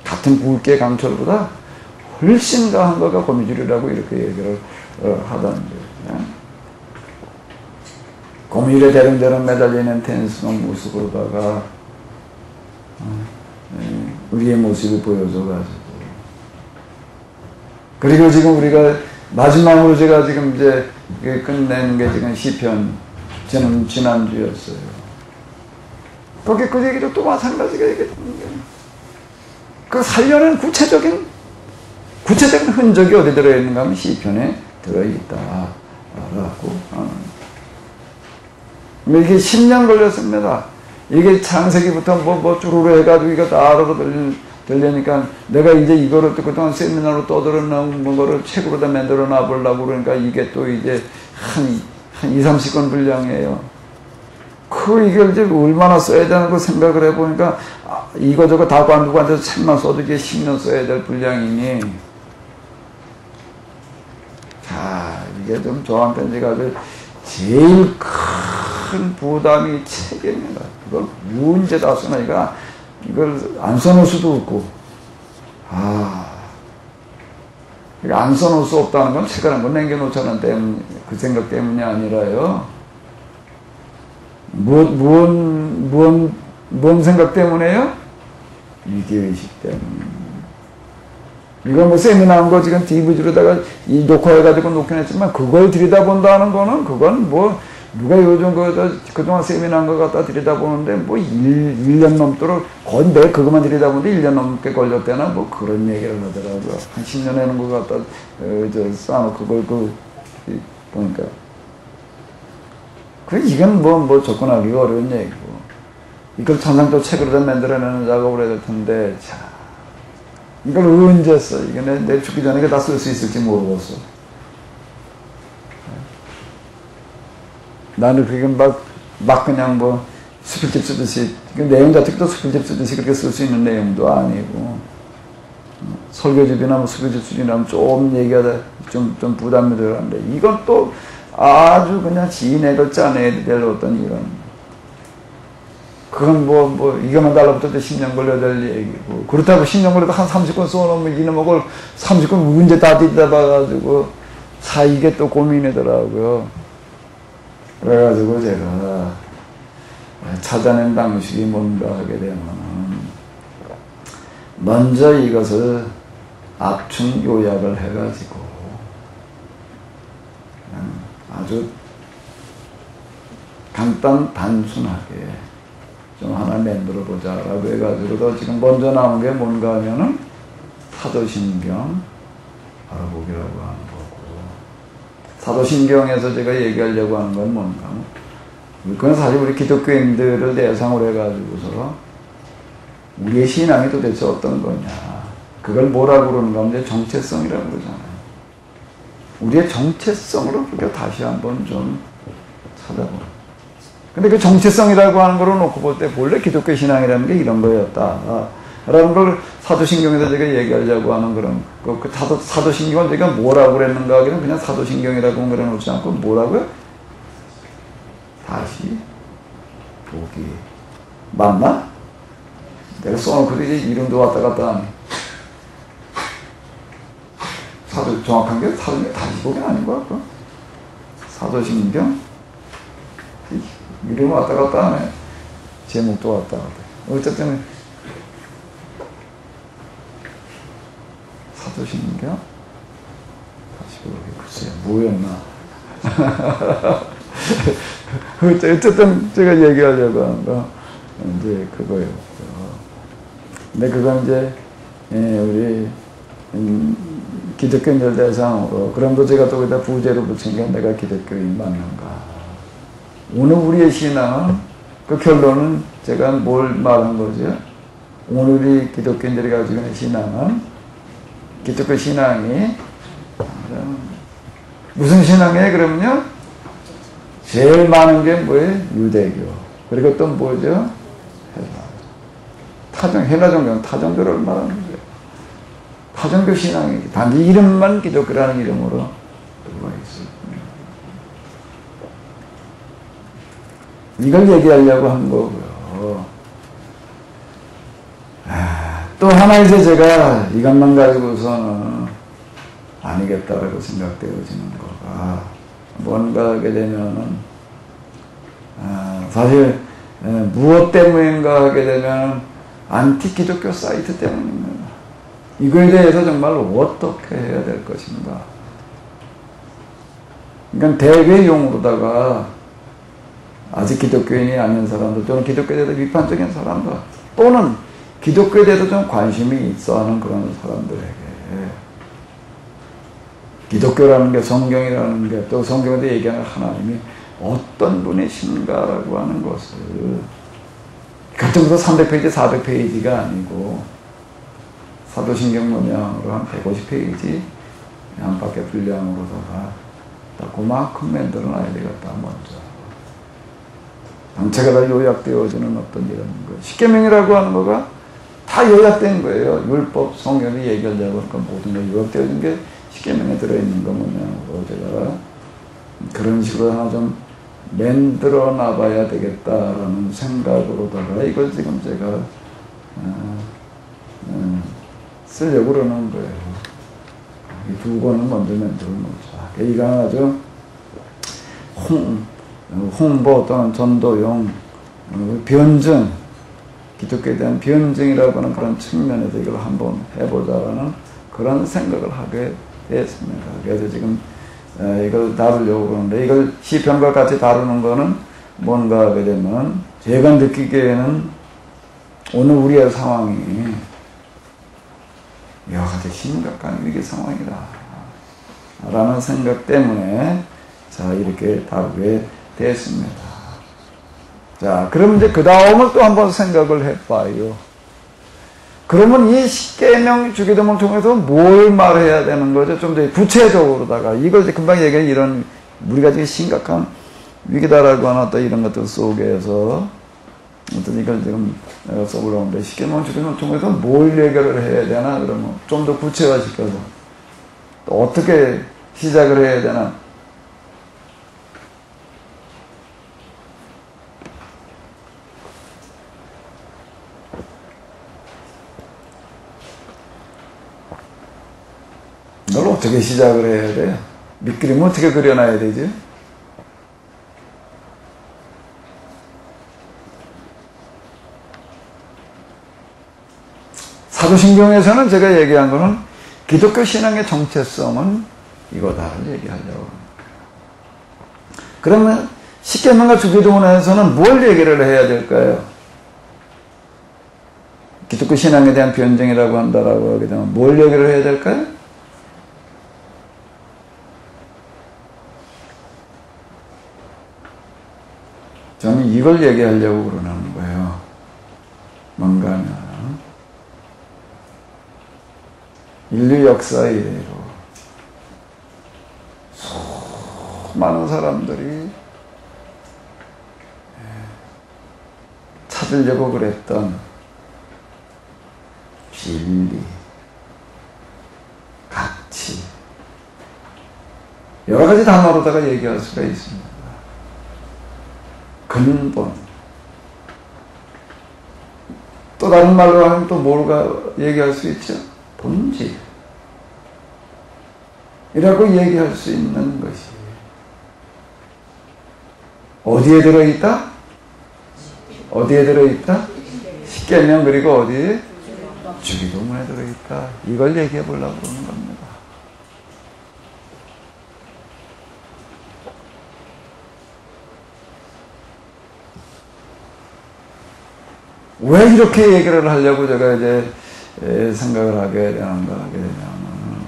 같은 굵기의 강철보다 훨씬 강한 거가 거미줄이라고 이렇게 얘기를 하던데. 거미줄에 대롱대롱 매달리는 테니스공 모습으로다가 우리의 모습을 보여줘가지고. 그리고 지금 우리가 마지막으로 제가 지금 이제 끝내는 게 지금 시편, 저는 지난주였어요. 거기 그 얘기도 또 마찬가지가 얘기했던 게, 그 살려낸 구체적인 흔적이 어디 들어있는가 하면 시편에 들어있다. 라고. 이게 10년 걸렸습니다. 이게 창세기부터 뭐 쭈루루 해가지고 이거 다 알아서 들려니까 내가 이제 이거를 또 그동안 세미나로 떠들어놓은 거를 책으로 다 만들어 놔보려고 그러니까 이게 또 이제 한 20-30권 분량이에요. 이걸 이제 얼마나 써야 되는 거 생각을 해보니까 이거저거 다 관두고한테서 책만 써도 이게 10년 써야 될 분량이니 자, 이게 좀 저한테 제가 제일 큰 부담이 책입니다. 그걸 문제다 쓰니까 이걸 안 써놓을 수도 없고, 안 써놓을 수 없다는 건 책을 한번 남겨놓자는 그 생각 때문이 아니라요. 뭔 생각 때문에요? 위기의식 때문에. 이거 뭐 세미나 한 거 지금 DVD로다가 녹화해가지고 놓긴 했지만 그걸 들여다본다는 거는 그건 뭐 누가 요즘 그동안 세미나 한 거 갖다 들여다보는데 뭐 1년 넘도록 거의 매 그것만 들여다보는데 1년 넘게 걸렸대나 뭐 그런 얘기를 하더라고요. 한 10년 해놓은 거 갖다 쌓아놓고 그걸 보니까. 이건 뭐 접근하기가 어려운 얘기고. 이걸 천상도 책으로 만들어내는 작업을 해야 될 텐데, 자. 이걸 언제 써? 이게 내 죽기 전에 다 쓸 수 있을지 모르겠어. 나는 그게 막 그냥 뭐 수필집 쓰듯이, 내용 자체도 수필집 쓰듯이 그렇게 쓸 수 있는 내용도 아니고, 설교집이나 뭐 수필집 수준이라면 좀 얘기하다 좀 부담이 들어가는데, 이건 또 아주 그냥 지인애들 짜내야 될 어떤 이런, 그건 이거만 달라붙어도 10년 걸려야 될 얘기고, 그렇다고 10년 걸려도 한 30권 써놓으면 이놈을 30권 문제 다 뒤집어봐가지고, 이게 또 고민이더라고요. 그래가지고 제가 찾아낸 방식이 뭔가 하게 되면, 먼저 이것을 압축 요약을 해가지고, 아주 단순하게 좀 하나 만들어 보자라고 해가지고도 지금 먼저 나온 게 뭔가 하면은 사도신경 알아보기라고 하는 거고, 사도신경에서 제가 얘기하려고 하는 건 뭔가, 그건 사실 우리 기독교인들을 대상으로 해가지고서 우리의 신앙이 도대체 어떤 거냐, 그걸 뭐라고 그러는가 하면 이제 정체성이라고 그러잖아요. 우리의 정체성으로 우리가 다시 한번 좀 찾아보는. 근데 그 정체성이라고 하는 걸 놓고 볼 때 본래 기독교 신앙이라는 게 이런 거였다 라는 걸 사도신경에서 제가 얘기하려고 하는 그런 그 사도신경을 제가 뭐라고 그랬는가 하기는 그냥 사도신경이라고 그려놓지 않고 뭐라고요? 다시 보기. 맞나? 내가 써놓고 이제 이름도 왔다 갔다 하네. 정확한 게 다시 보기는 아닌 것 같고, 사도신경 이름 왔다 갔다 하네. 제목도 왔다 갔다. 어쨌든 사도신경 다시 보기. 글쎄 뭐였나. 어쨌든 제가 얘기하려고 하는 거 이제 그거예요. 근데 그건 이제 우리 기독교인들 대상으로, 그럼도 제가 또 거기다 부제로 붙인 게 내가 기독교인 맞는가. 오늘 우리의 신앙은, 그 결론은 제가 뭘 말한 거죠? 오늘 우리 기독교인들이 가지고 있는 신앙은, 기독교 신앙이 무슨 신앙이에요? 그러면요, 제일 많은 게 뭐예요? 유대교. 그리고 또 뭐죠? 헬라 종교, 타종교를 말하는 거예요. 타종교 신앙이 단지 이름만 기독교라는 이름으로 들어와 있어요. 이걸 얘기하려고 한 거고요. 또 하나 이제 제가 이것만 가지고서는 아니겠다라고 생각되어지는 거가 뭔가 하게 되면은 사실 무엇 때문인가 하게 되면 안티 기독교 사이트 때문입니다. 이거에 대해서 정말 어떻게 해야 될 것인가. 그러니까 대외용으로다가 아직 기독교인이 아닌 사람들 또는 기독교에 대해서 비판적인 사람들 또는 기독교에 대해서 좀 관심이 있어하는 그런 사람들에게 기독교라는 게 성경이라는 게 또 성경에 대해 얘기하는 하나님이 어떤 분이신가라고 하는 것을 같은 300페이지 400페이지가 아니고 사도신경 문양으로 한 150페이지 안팎의 분량으로다가 그만큼 만들어놔야 되겠다. 먼저 전체가 다 요약되어지는 어떤 이런 거. 십계명이라고 하는 거가 다 요약된 거예요. 율법, 성경이 얘기하려고 하니까 모든 게 요약되어진 게 십계명에 들어있는 거 뭐냐고 제가 그런 식으로 하나 좀 만들어 놔봐야 되겠다라는 생각으로다가 이걸 지금 제가 쓰려고 그러는 거예요. 이 두 권은 먼저 만들어 놓자. 이거 아주 홍보 또는 전도용 변증, 기독교에 대한 변증이라고 하는 그런 측면에서 이걸 한번 해보자라는 그런 생각을 하게 됐습니다. 그래서 지금 이걸 다루려고 그러는데 이걸 시편과 같이 다루는 거는 뭔가 하게 되면 제가 느끼기에는 오늘 우리의 상황이 여러 가지 심각한 위기 상황이다 라는 생각 때문에 자 이렇게 다루게 됐습니다. 자 그럼 이제 그 다음을 또 한번 생각을 해봐요. 그러면 이 십계명 주기도문을 통해서 뭘 말해야 되는 거죠? 좀 더 구체적으로다가 이걸 이제 금방 얘기한 이런 우리가 지금 심각한 위기다라고 하나 또 이런 것들 속에서 어떤 이걸 지금 내가 써보려는데 십계명 주기도문을 통해서 뭘 얘기를 해야 되나 그러면 좀 더 구체화시켜서 또 어떻게 시작을 해야 되나. 이걸 어떻게 시작을 해야 돼요? 밑그림은 어떻게 그려놔야 되지? 사도신경에서는 제가 얘기한 거는 기독교 신앙의 정체성은 이거다를 얘기하려고 합니다. 그러면 십계명과 주기도문에서는 뭘 얘기를 해야 될까요? 기독교 신앙에 대한 변증이라고 한다라고 하게 되면 뭘 얘기를 해야 될까요? 저는 이걸 얘기하려고 그러는 거예요. 뭔가 하면 인류 역사 이래로 수많은 사람들이 찾으려고 그랬던 진리, 가치 여러 가지 단어로다가 얘기할 수가 있습니다. 근본 또 다른 말로 하면 또 뭘가 얘기할 수 있죠? 본질 이라고 얘기할 수 있는 것이 어디에 들어있다? 어디에 들어있다? 십계명 그리고 어디에? 주기도문에 들어있다. 이걸 얘기해 보려고 그러는 겁니다. 왜 이렇게 얘기를 하려고 제가 이제 생각을 하게 되는가 하게 되냐면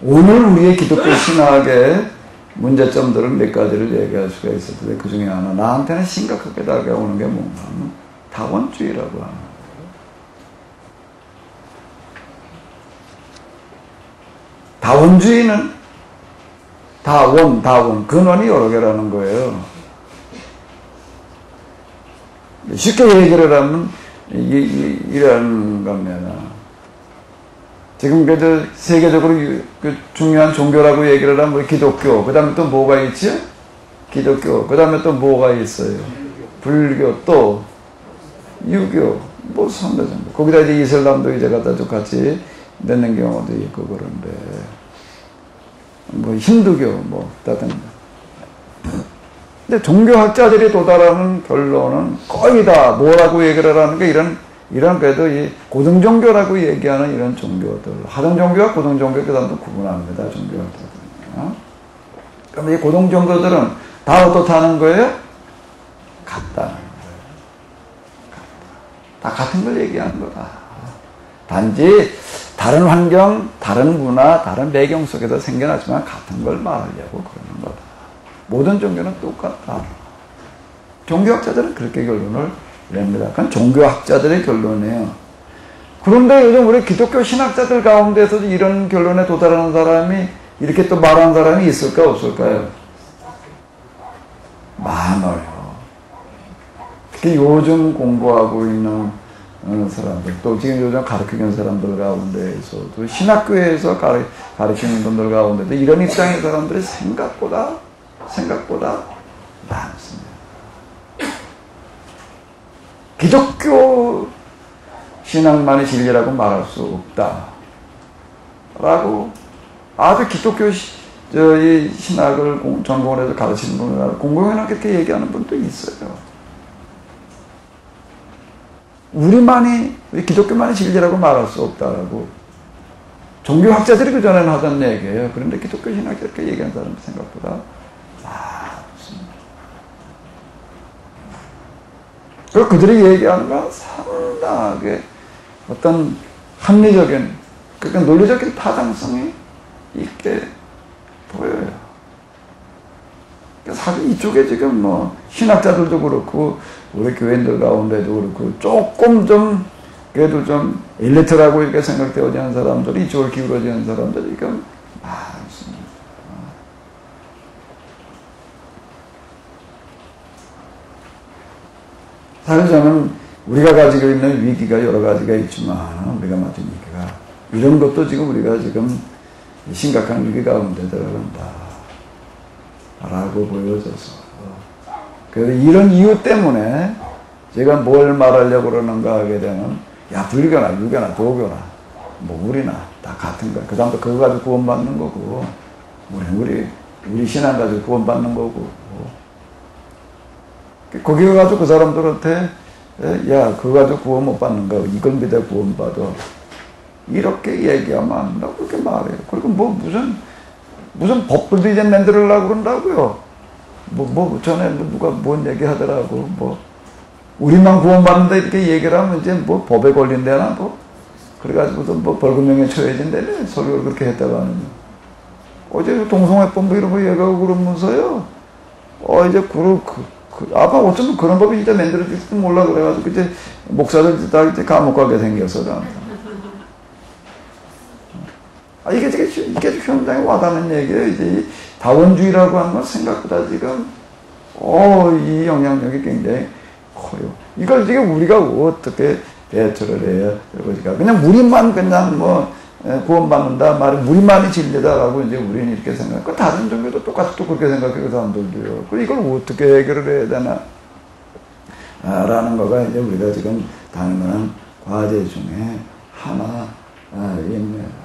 오늘 우리의 기독교 신학의 문제점들을 몇 가지를 얘기할 수가 있을 텐데 그 중에 하나 나한테는 심각하게 다가오는 게 뭔가 하면 다원주의라고 하는 거예요. 다원주의는 다원 근원이 여러 개라는 거예요. 쉽게 얘기를 하면 이런 겁니다. 지금 그래도 세계적으로 중요한 종교라고 얘기를 하면 기독교, 그 다음에 또 뭐가 있지? 기독교, 그 다음에 또 뭐가 있어요? 불교, 또 유교, 뭐 3대 정도. 거기다 이제 이슬람도 이제 갖다 좀 같이 넣는 경우도 있고 그런데, 뭐 힌두교, 뭐 다른. 근데 종교학자들이 도달하는 결론은 거의 다 뭐라고 얘기를 하는 게 이런 그래도 이 고등종교라고 얘기하는 이런 종교들, 하등종교와 고등종교 그 다음도 구분합니다. 종교학자들은요. 그럼 이 고등종교들은 다 어떻다는 거예요? 같다는 거예요. 다 같은 걸 얘기하는 거다. 단지 다른 환경, 다른 문화, 다른 배경 속에서 생겨났지만 같은 걸 말하려고 그러는 거다. 모든 종교는 똑같다. 종교학자들은 그렇게 결론을 냅니다. 그건 종교학자들의 결론이에요. 그런데 요즘 우리 기독교 신학자들 가운데서도 이런 결론에 도달하는 사람이 이렇게 또 말하는 사람이 있을까 없을까요? 많아요. 특히 요즘 공부하고 있는 사람들, 또 지금 요즘 가르치는 사람들 가운데에서도 신학교에서 가르치는 분들 가운데도 이런 입장의 사람들이 생각보다 많습니다. 기독교 신앙만이 진리라고 말할 수 없다라고 아주 기독교 이 신학을 전공을 해서 가르치는 분들 공공연하게 그렇게 얘기하는 분도 있어요. 우리 기독교만이 진리라고 말할 수 없다라고 종교학자들이 그 전에는 하던 얘기예요. 그런데 기독교 신학자들이 그렇게 얘기하는 사람이 생각보다 많습니다. 그리고 그들이 얘기하는 건 상당하게 어떤 합리적인, 그러니까 논리적인 타당성이 있게 보여요. 사실 이쪽에 지금 뭐 신학자들도 그렇고 우리 교인들 가운데도 그렇고 조금 좀 그래도 좀 엘리트라고 이렇게 생각되어지는 사람들이 이쪽을 기울어지는 사람들이 지금 많습니다. 사실 저는 우리가 가지고 있는 위기가 여러 가지가 있지만 우리가 맞은 위기가 이런 것도 지금 우리가 지금 심각한 위기 가운데 들어간다 라고 보여져서 그래서 이런 이유 때문에 제가 뭘 말하려고 그러는가 하게 되면 야 불교나 유교나 도교나 뭐 우리나 다 같은 거야. 그 다음부터 그거 가지고 구원받는 거고 우리 신앙 가지고 구원받는 거고 거기 가지고 그 사람들한테 야 그거 가지고 구원 못 받는 거 이걸 믿어 구원받아 이렇게 얘기하면 안 된다고 그렇게 말해요. 그리고 뭐 무슨 법들도 이제 만들으려고 그런다고요. 전에 누가 뭔 얘기 하더라고. 우리만 구원받는다 이렇게 얘기를 하면 이제 뭐 법에 걸린대나 그래가지고서 벌금형에 처해진대네. 설교를 그렇게 했다고 하는. 어제 동성애법 이런 거 얘기하고 그러면서요. 이제 아마 어쩌면 그런 법이 이제 만들어질지도 몰라 그래가지고 이제 목사들 다 이제 감옥 가게 생겼어. 이게 굉장히 와닿는 얘기예요. 이제 다원주의라고 하는 건 생각보다 지금 이 영향력이 굉장히 커요. 이걸 지금 우리가 어떻게 대처를 해야 될것인가? 그냥 우리만 그냥 구원받는다 말은 우리만이 진리다라고 이제 우리는 이렇게 생각하고 다른 종교도 똑같이 또 그렇게 생각해요. 그 사람들도요. 이걸 어떻게 해결을 해야 되나? 라는 거가 이제 우리가 지금 당연한 과제 중에 하나입니다.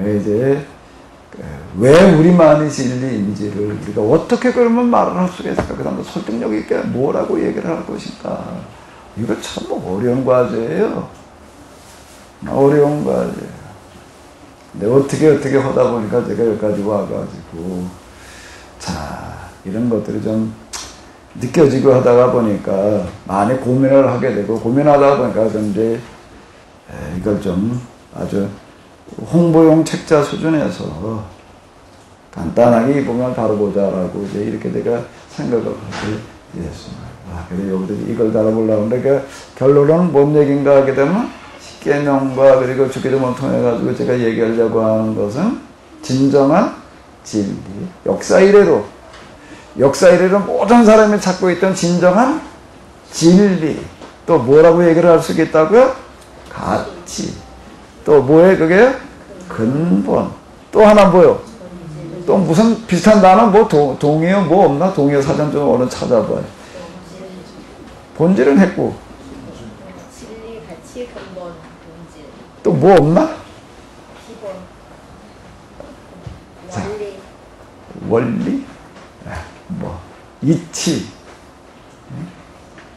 이제 왜 우리만이 진리인지를 우리가 어떻게 그러면 말을 할 수가 있을까? 그 다음에 설득력 있게 뭐라고 얘기를 할 것인가? 이거 참 어려운 과제예요. 어려운 과제예요. 근데 어떻게 하다 보니까 제가 여기까지 와가지고 이런 것들이 좀 느껴지고 하다가 보니까 많이 고민을 하게 되고 고민하다 보니까 이제 이걸 좀 아주 홍보용 책자 수준에서 간단하게 이 부분을 다뤄보자라고 이제 이렇게 내가 생각을 하게 됐습니다. 그래 여기서 이걸 다뤄보려고 하는데 결론은 뭔 얘기인가 하게 되면 십계명과 그리고 주기도문을 통해 가지고 제가 얘기하려고 하는 것은 진정한 진리, 역사 이래로 모든 사람이 찾고 있던 진정한 진리, 또 뭐라고 얘기를 할 수 있겠다고요? 가치. 또 뭐예요 그게? 근본. 또 하나 뭐요? 또 무슨 비슷한 단어 뭐 동의어 뭐 없나? 동의어 사전 좀 얼른 찾아봐요. 본질은 했고 진리, 가치, 근본, 본질. 또 뭐 없나? 기본. 자. 원리. 뭐 이치,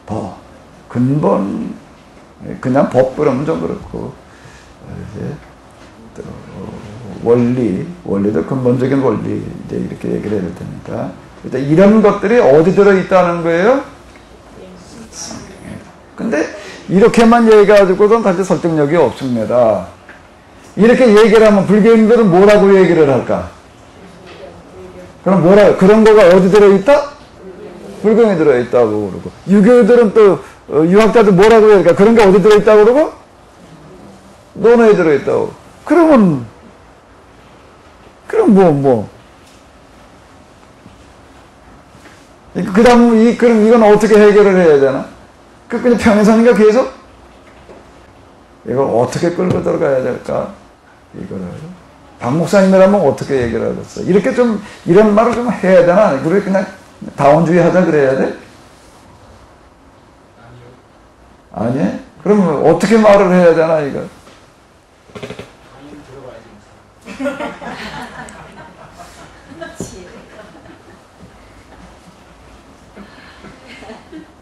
법, 근본, 그냥 법 그러면 좀 그렇고 이제 또 원리도 근본적인 원리 이제 이렇게 얘기를 해야 될 테니까 일단 이런 것들이 어디 들어 있다는 거예요? 근데 이렇게만 얘기해가지고는 사실 설득력이 없습니다. 이렇게 얘기를 하면 불교인들은 뭐라고 얘기를 할까? 그럼 그런 거가 어디 들어있다? 불경에 들어있다고 그러고. 유교들은 또, 유학자들 뭐라고 해야 될까? 그런 게 어디 들어있다고 그러고? 논어에 들어있다고. 그럼 뭐. 그 다음, 그럼 이건 어떻게 해결을 해야 되나? 그냥 평행선인가 계속? 이걸 어떻게 끌고 들어가야 될까? 이거를. 박 목사님이라면 어떻게 얘기를 하겠어? 이렇게 좀, 이런 말을 좀 해야 되나? 우리 그냥 다원주의 하자 그래야 돼? 아니? 그러면 어떻게 말을 해야 되나, 이거?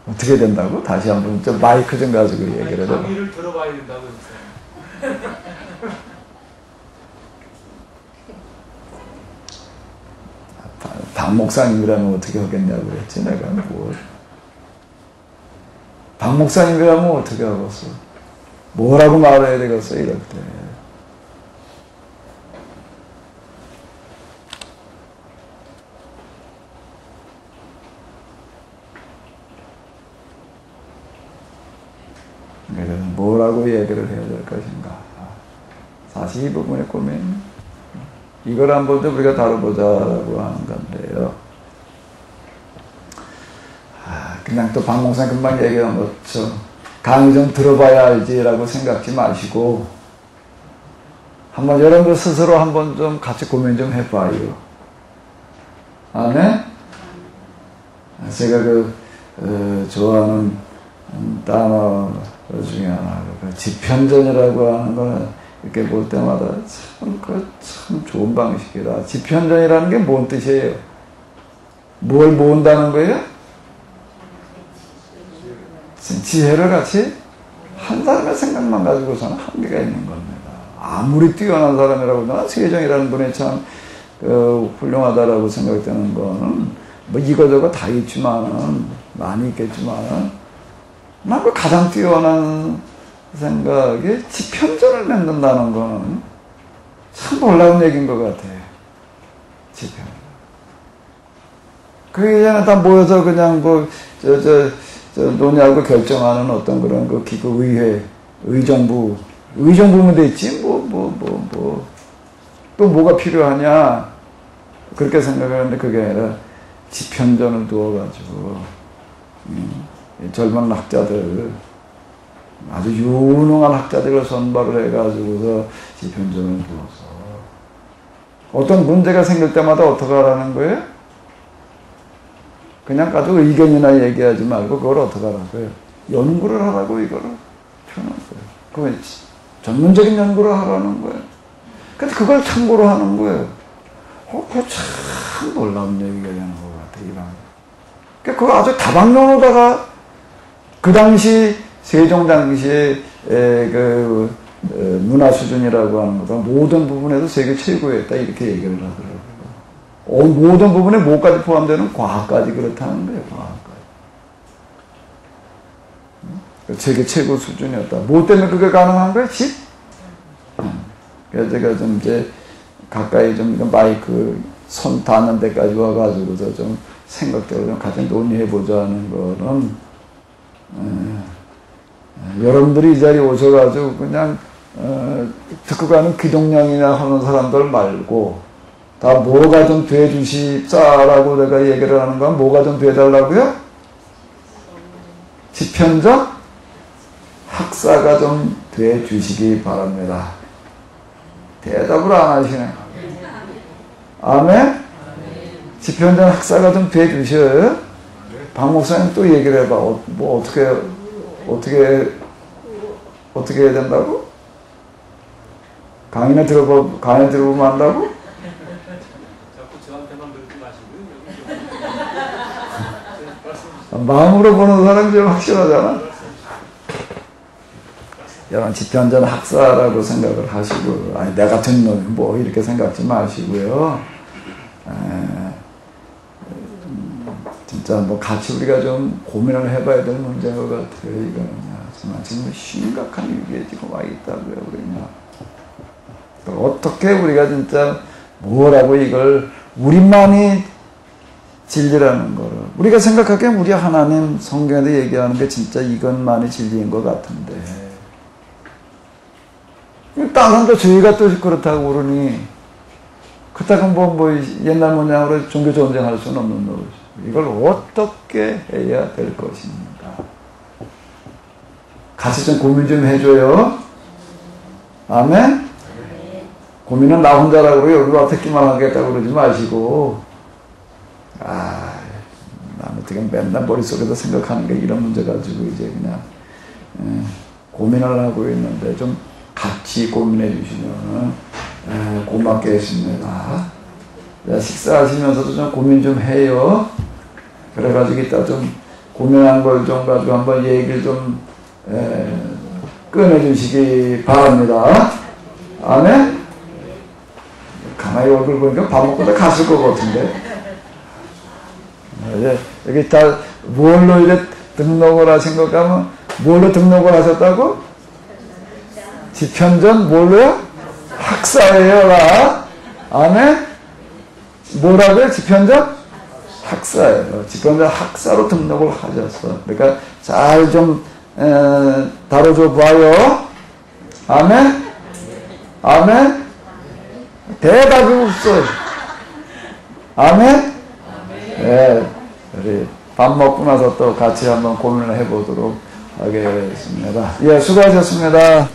어떻게 된다고? 다시 한번 좀 마이크 좀 가지고 얘기를 해봐. 강의를 들어봐야 된다고 했어요. 박 목사님이라면 어떻게 하겠냐고 그랬지, 내가 뭐. 박 목사님이라면 어떻게 하겠어? 뭐라고 말해야 되겠어, 이럴 때. 그래서 뭐라고 얘기를 해야 될 것인가. 사실 이 부분의 고민, 이걸 한번 더 우리가 다뤄보자라고 하는 건데요. 그냥 또 박 목사님 금방 얘기한 것처럼 강의 좀 들어봐야 알지라고 생각지 마시고 한번 여러분들 스스로 한번 좀 같이 고민 좀 해봐요. 아멘? 제가 좋아하는 단어 중에 하나가 지편전이라고 하는 거는 이렇게 볼 때마다 참 좋은 방식이다. 지편전이라는 게 뭔 뜻이에요? 뭘 모은다는 거예요? 지혜를 같이 한 사람의 생각만 가지고서는 한계가 있는 겁니다. 아무리 뛰어난 사람이라고 나 세종이라는 분이 참 훌륭하다라고 생각되는 거는 뭐 이거저거 다 있지만은 많이 있겠지만은 난 그 가장 뛰어난 생각에 지편전을 맺는다는 거는 참 놀라운 얘기인 것 같아요. 지편. 그게 이제는 다 모여서 그냥 논의하고 결정하는 어떤 그런 그 기구 의회, 의정부면 됐지, 또 뭐가 필요하냐. 그렇게 생각하는데 그게 아니라 지편전을 두어가지고, 젊은 학자들, 아주 유능한 학자들을 선발을 해가지고서 지편전을 두어서, 어떤 문제가 생길 때마다 어떻게 하라는 거예요? 그냥 가지고 의견이나 얘기하지 말고 그걸 어떻게 하라고요? 연구를 하라고 이거를 표현한 거예요. 그걸 전문적인 연구를 하라는 거예요. 근데 그걸 참고로 하는 거예요. 그거 참 놀라운 얘기가 되는 것 같아요, 이 방. 그거 아주 다방면으로다가 그 당시 세종 당시의 문화 수준이라고 하는 거가 모든 부분에서 세계 최고였다 이렇게 얘기를 하더라고요. 모든 부분에 뭐까지 포함되는 과학까지 그렇다는 거예요. 과학까지. 세계 최고 수준이었다. 뭐 때문에 그게 가능한 거예요? 집? 그래서 제가 좀 이제 가까이 좀 마이크 손 닿는 데까지 와가지고서 좀 생각대로 좀 같이 논의해보자는 거는 여러분들이 이 자리에 오셔가지고 그냥 듣고 가는 귀동냥이나 하는 사람들 말고 다 뭐가 좀 돼주십사라고 내가 얘기를 하는 건 뭐가 좀 돼달라고요? 지편전 학사가 좀 돼주시기 바랍니다. 대답을 안 하시네. 아멘? 집현전 학사가 좀 뵈주셔요. 박 목사님 또 얘기를 해봐. 뭐 어떻게 해야 된다고? 강의 들어보면 한다고? 자꾸 저한테만 그러지 마시고요. 마음으로 보는 사람이 좀 확실하잖아. 여러분 집현전 학사라고 생각을 하시고, 아니 내 같은 놈이 뭐 이렇게 생각하지 마시고요. 진짜 뭐 같이 우리가 좀 고민을 해봐야 될 문제인 것 같아요. 이거는 정말 지금 심각한 위기에 지금 와 있다고요. 우리는 어떻게 우리가 진짜 뭐라고 이걸 우리만이 진리라는 거를 우리가 생각하기엔 우리 하나님 성경에도 얘기하는 게 진짜 이것만이 진리인 것 같은데 다른 사람도 저희가 또 그렇다고 그러니 그렇다고 뭐 옛날 모양으로 종교 전쟁할 수는 없는 거죠. 이걸 어떻게 해야 될 것입니까? 같이 좀 고민 좀 해줘요. 아멘? 고민은 나 혼자라고 여기 와 듣기만 하겠다고 그러지 마시고, 난 어떻게 맨날 머릿속에서 생각하는 게 이런 문제 가지고 이제 그냥 고민을 하고 있는데 좀 같이 고민해 주시면 고맙겠습니다. 식사하시면서도 좀 고민 좀 해요. 그래가지고 이따 좀 고민한 걸 좀 가지고 한번 얘기를 좀 꺼내주시기 바랍니다. 아멘? 가만히 얼굴 보니까 밥 먹고 다 갔을 것 같은데. 여기 다 뭘로 이제 등록을 하신 것 같으면 뭘로 등록을 하셨다고? 집현전 뭘로요? 학사예요. 아멘? 뭐라고요? 집현전? 학사예요. 집현전 학사로 등록을 하셨어. 그러니까 잘 좀 다뤄줘 봐요. 아멘? 아멘? 대답이 없어요. 아멘? 네, 우리 밥 먹고 나서 또 같이 한번 고민을 해보도록 하겠습니다. 예, 수고하셨습니다.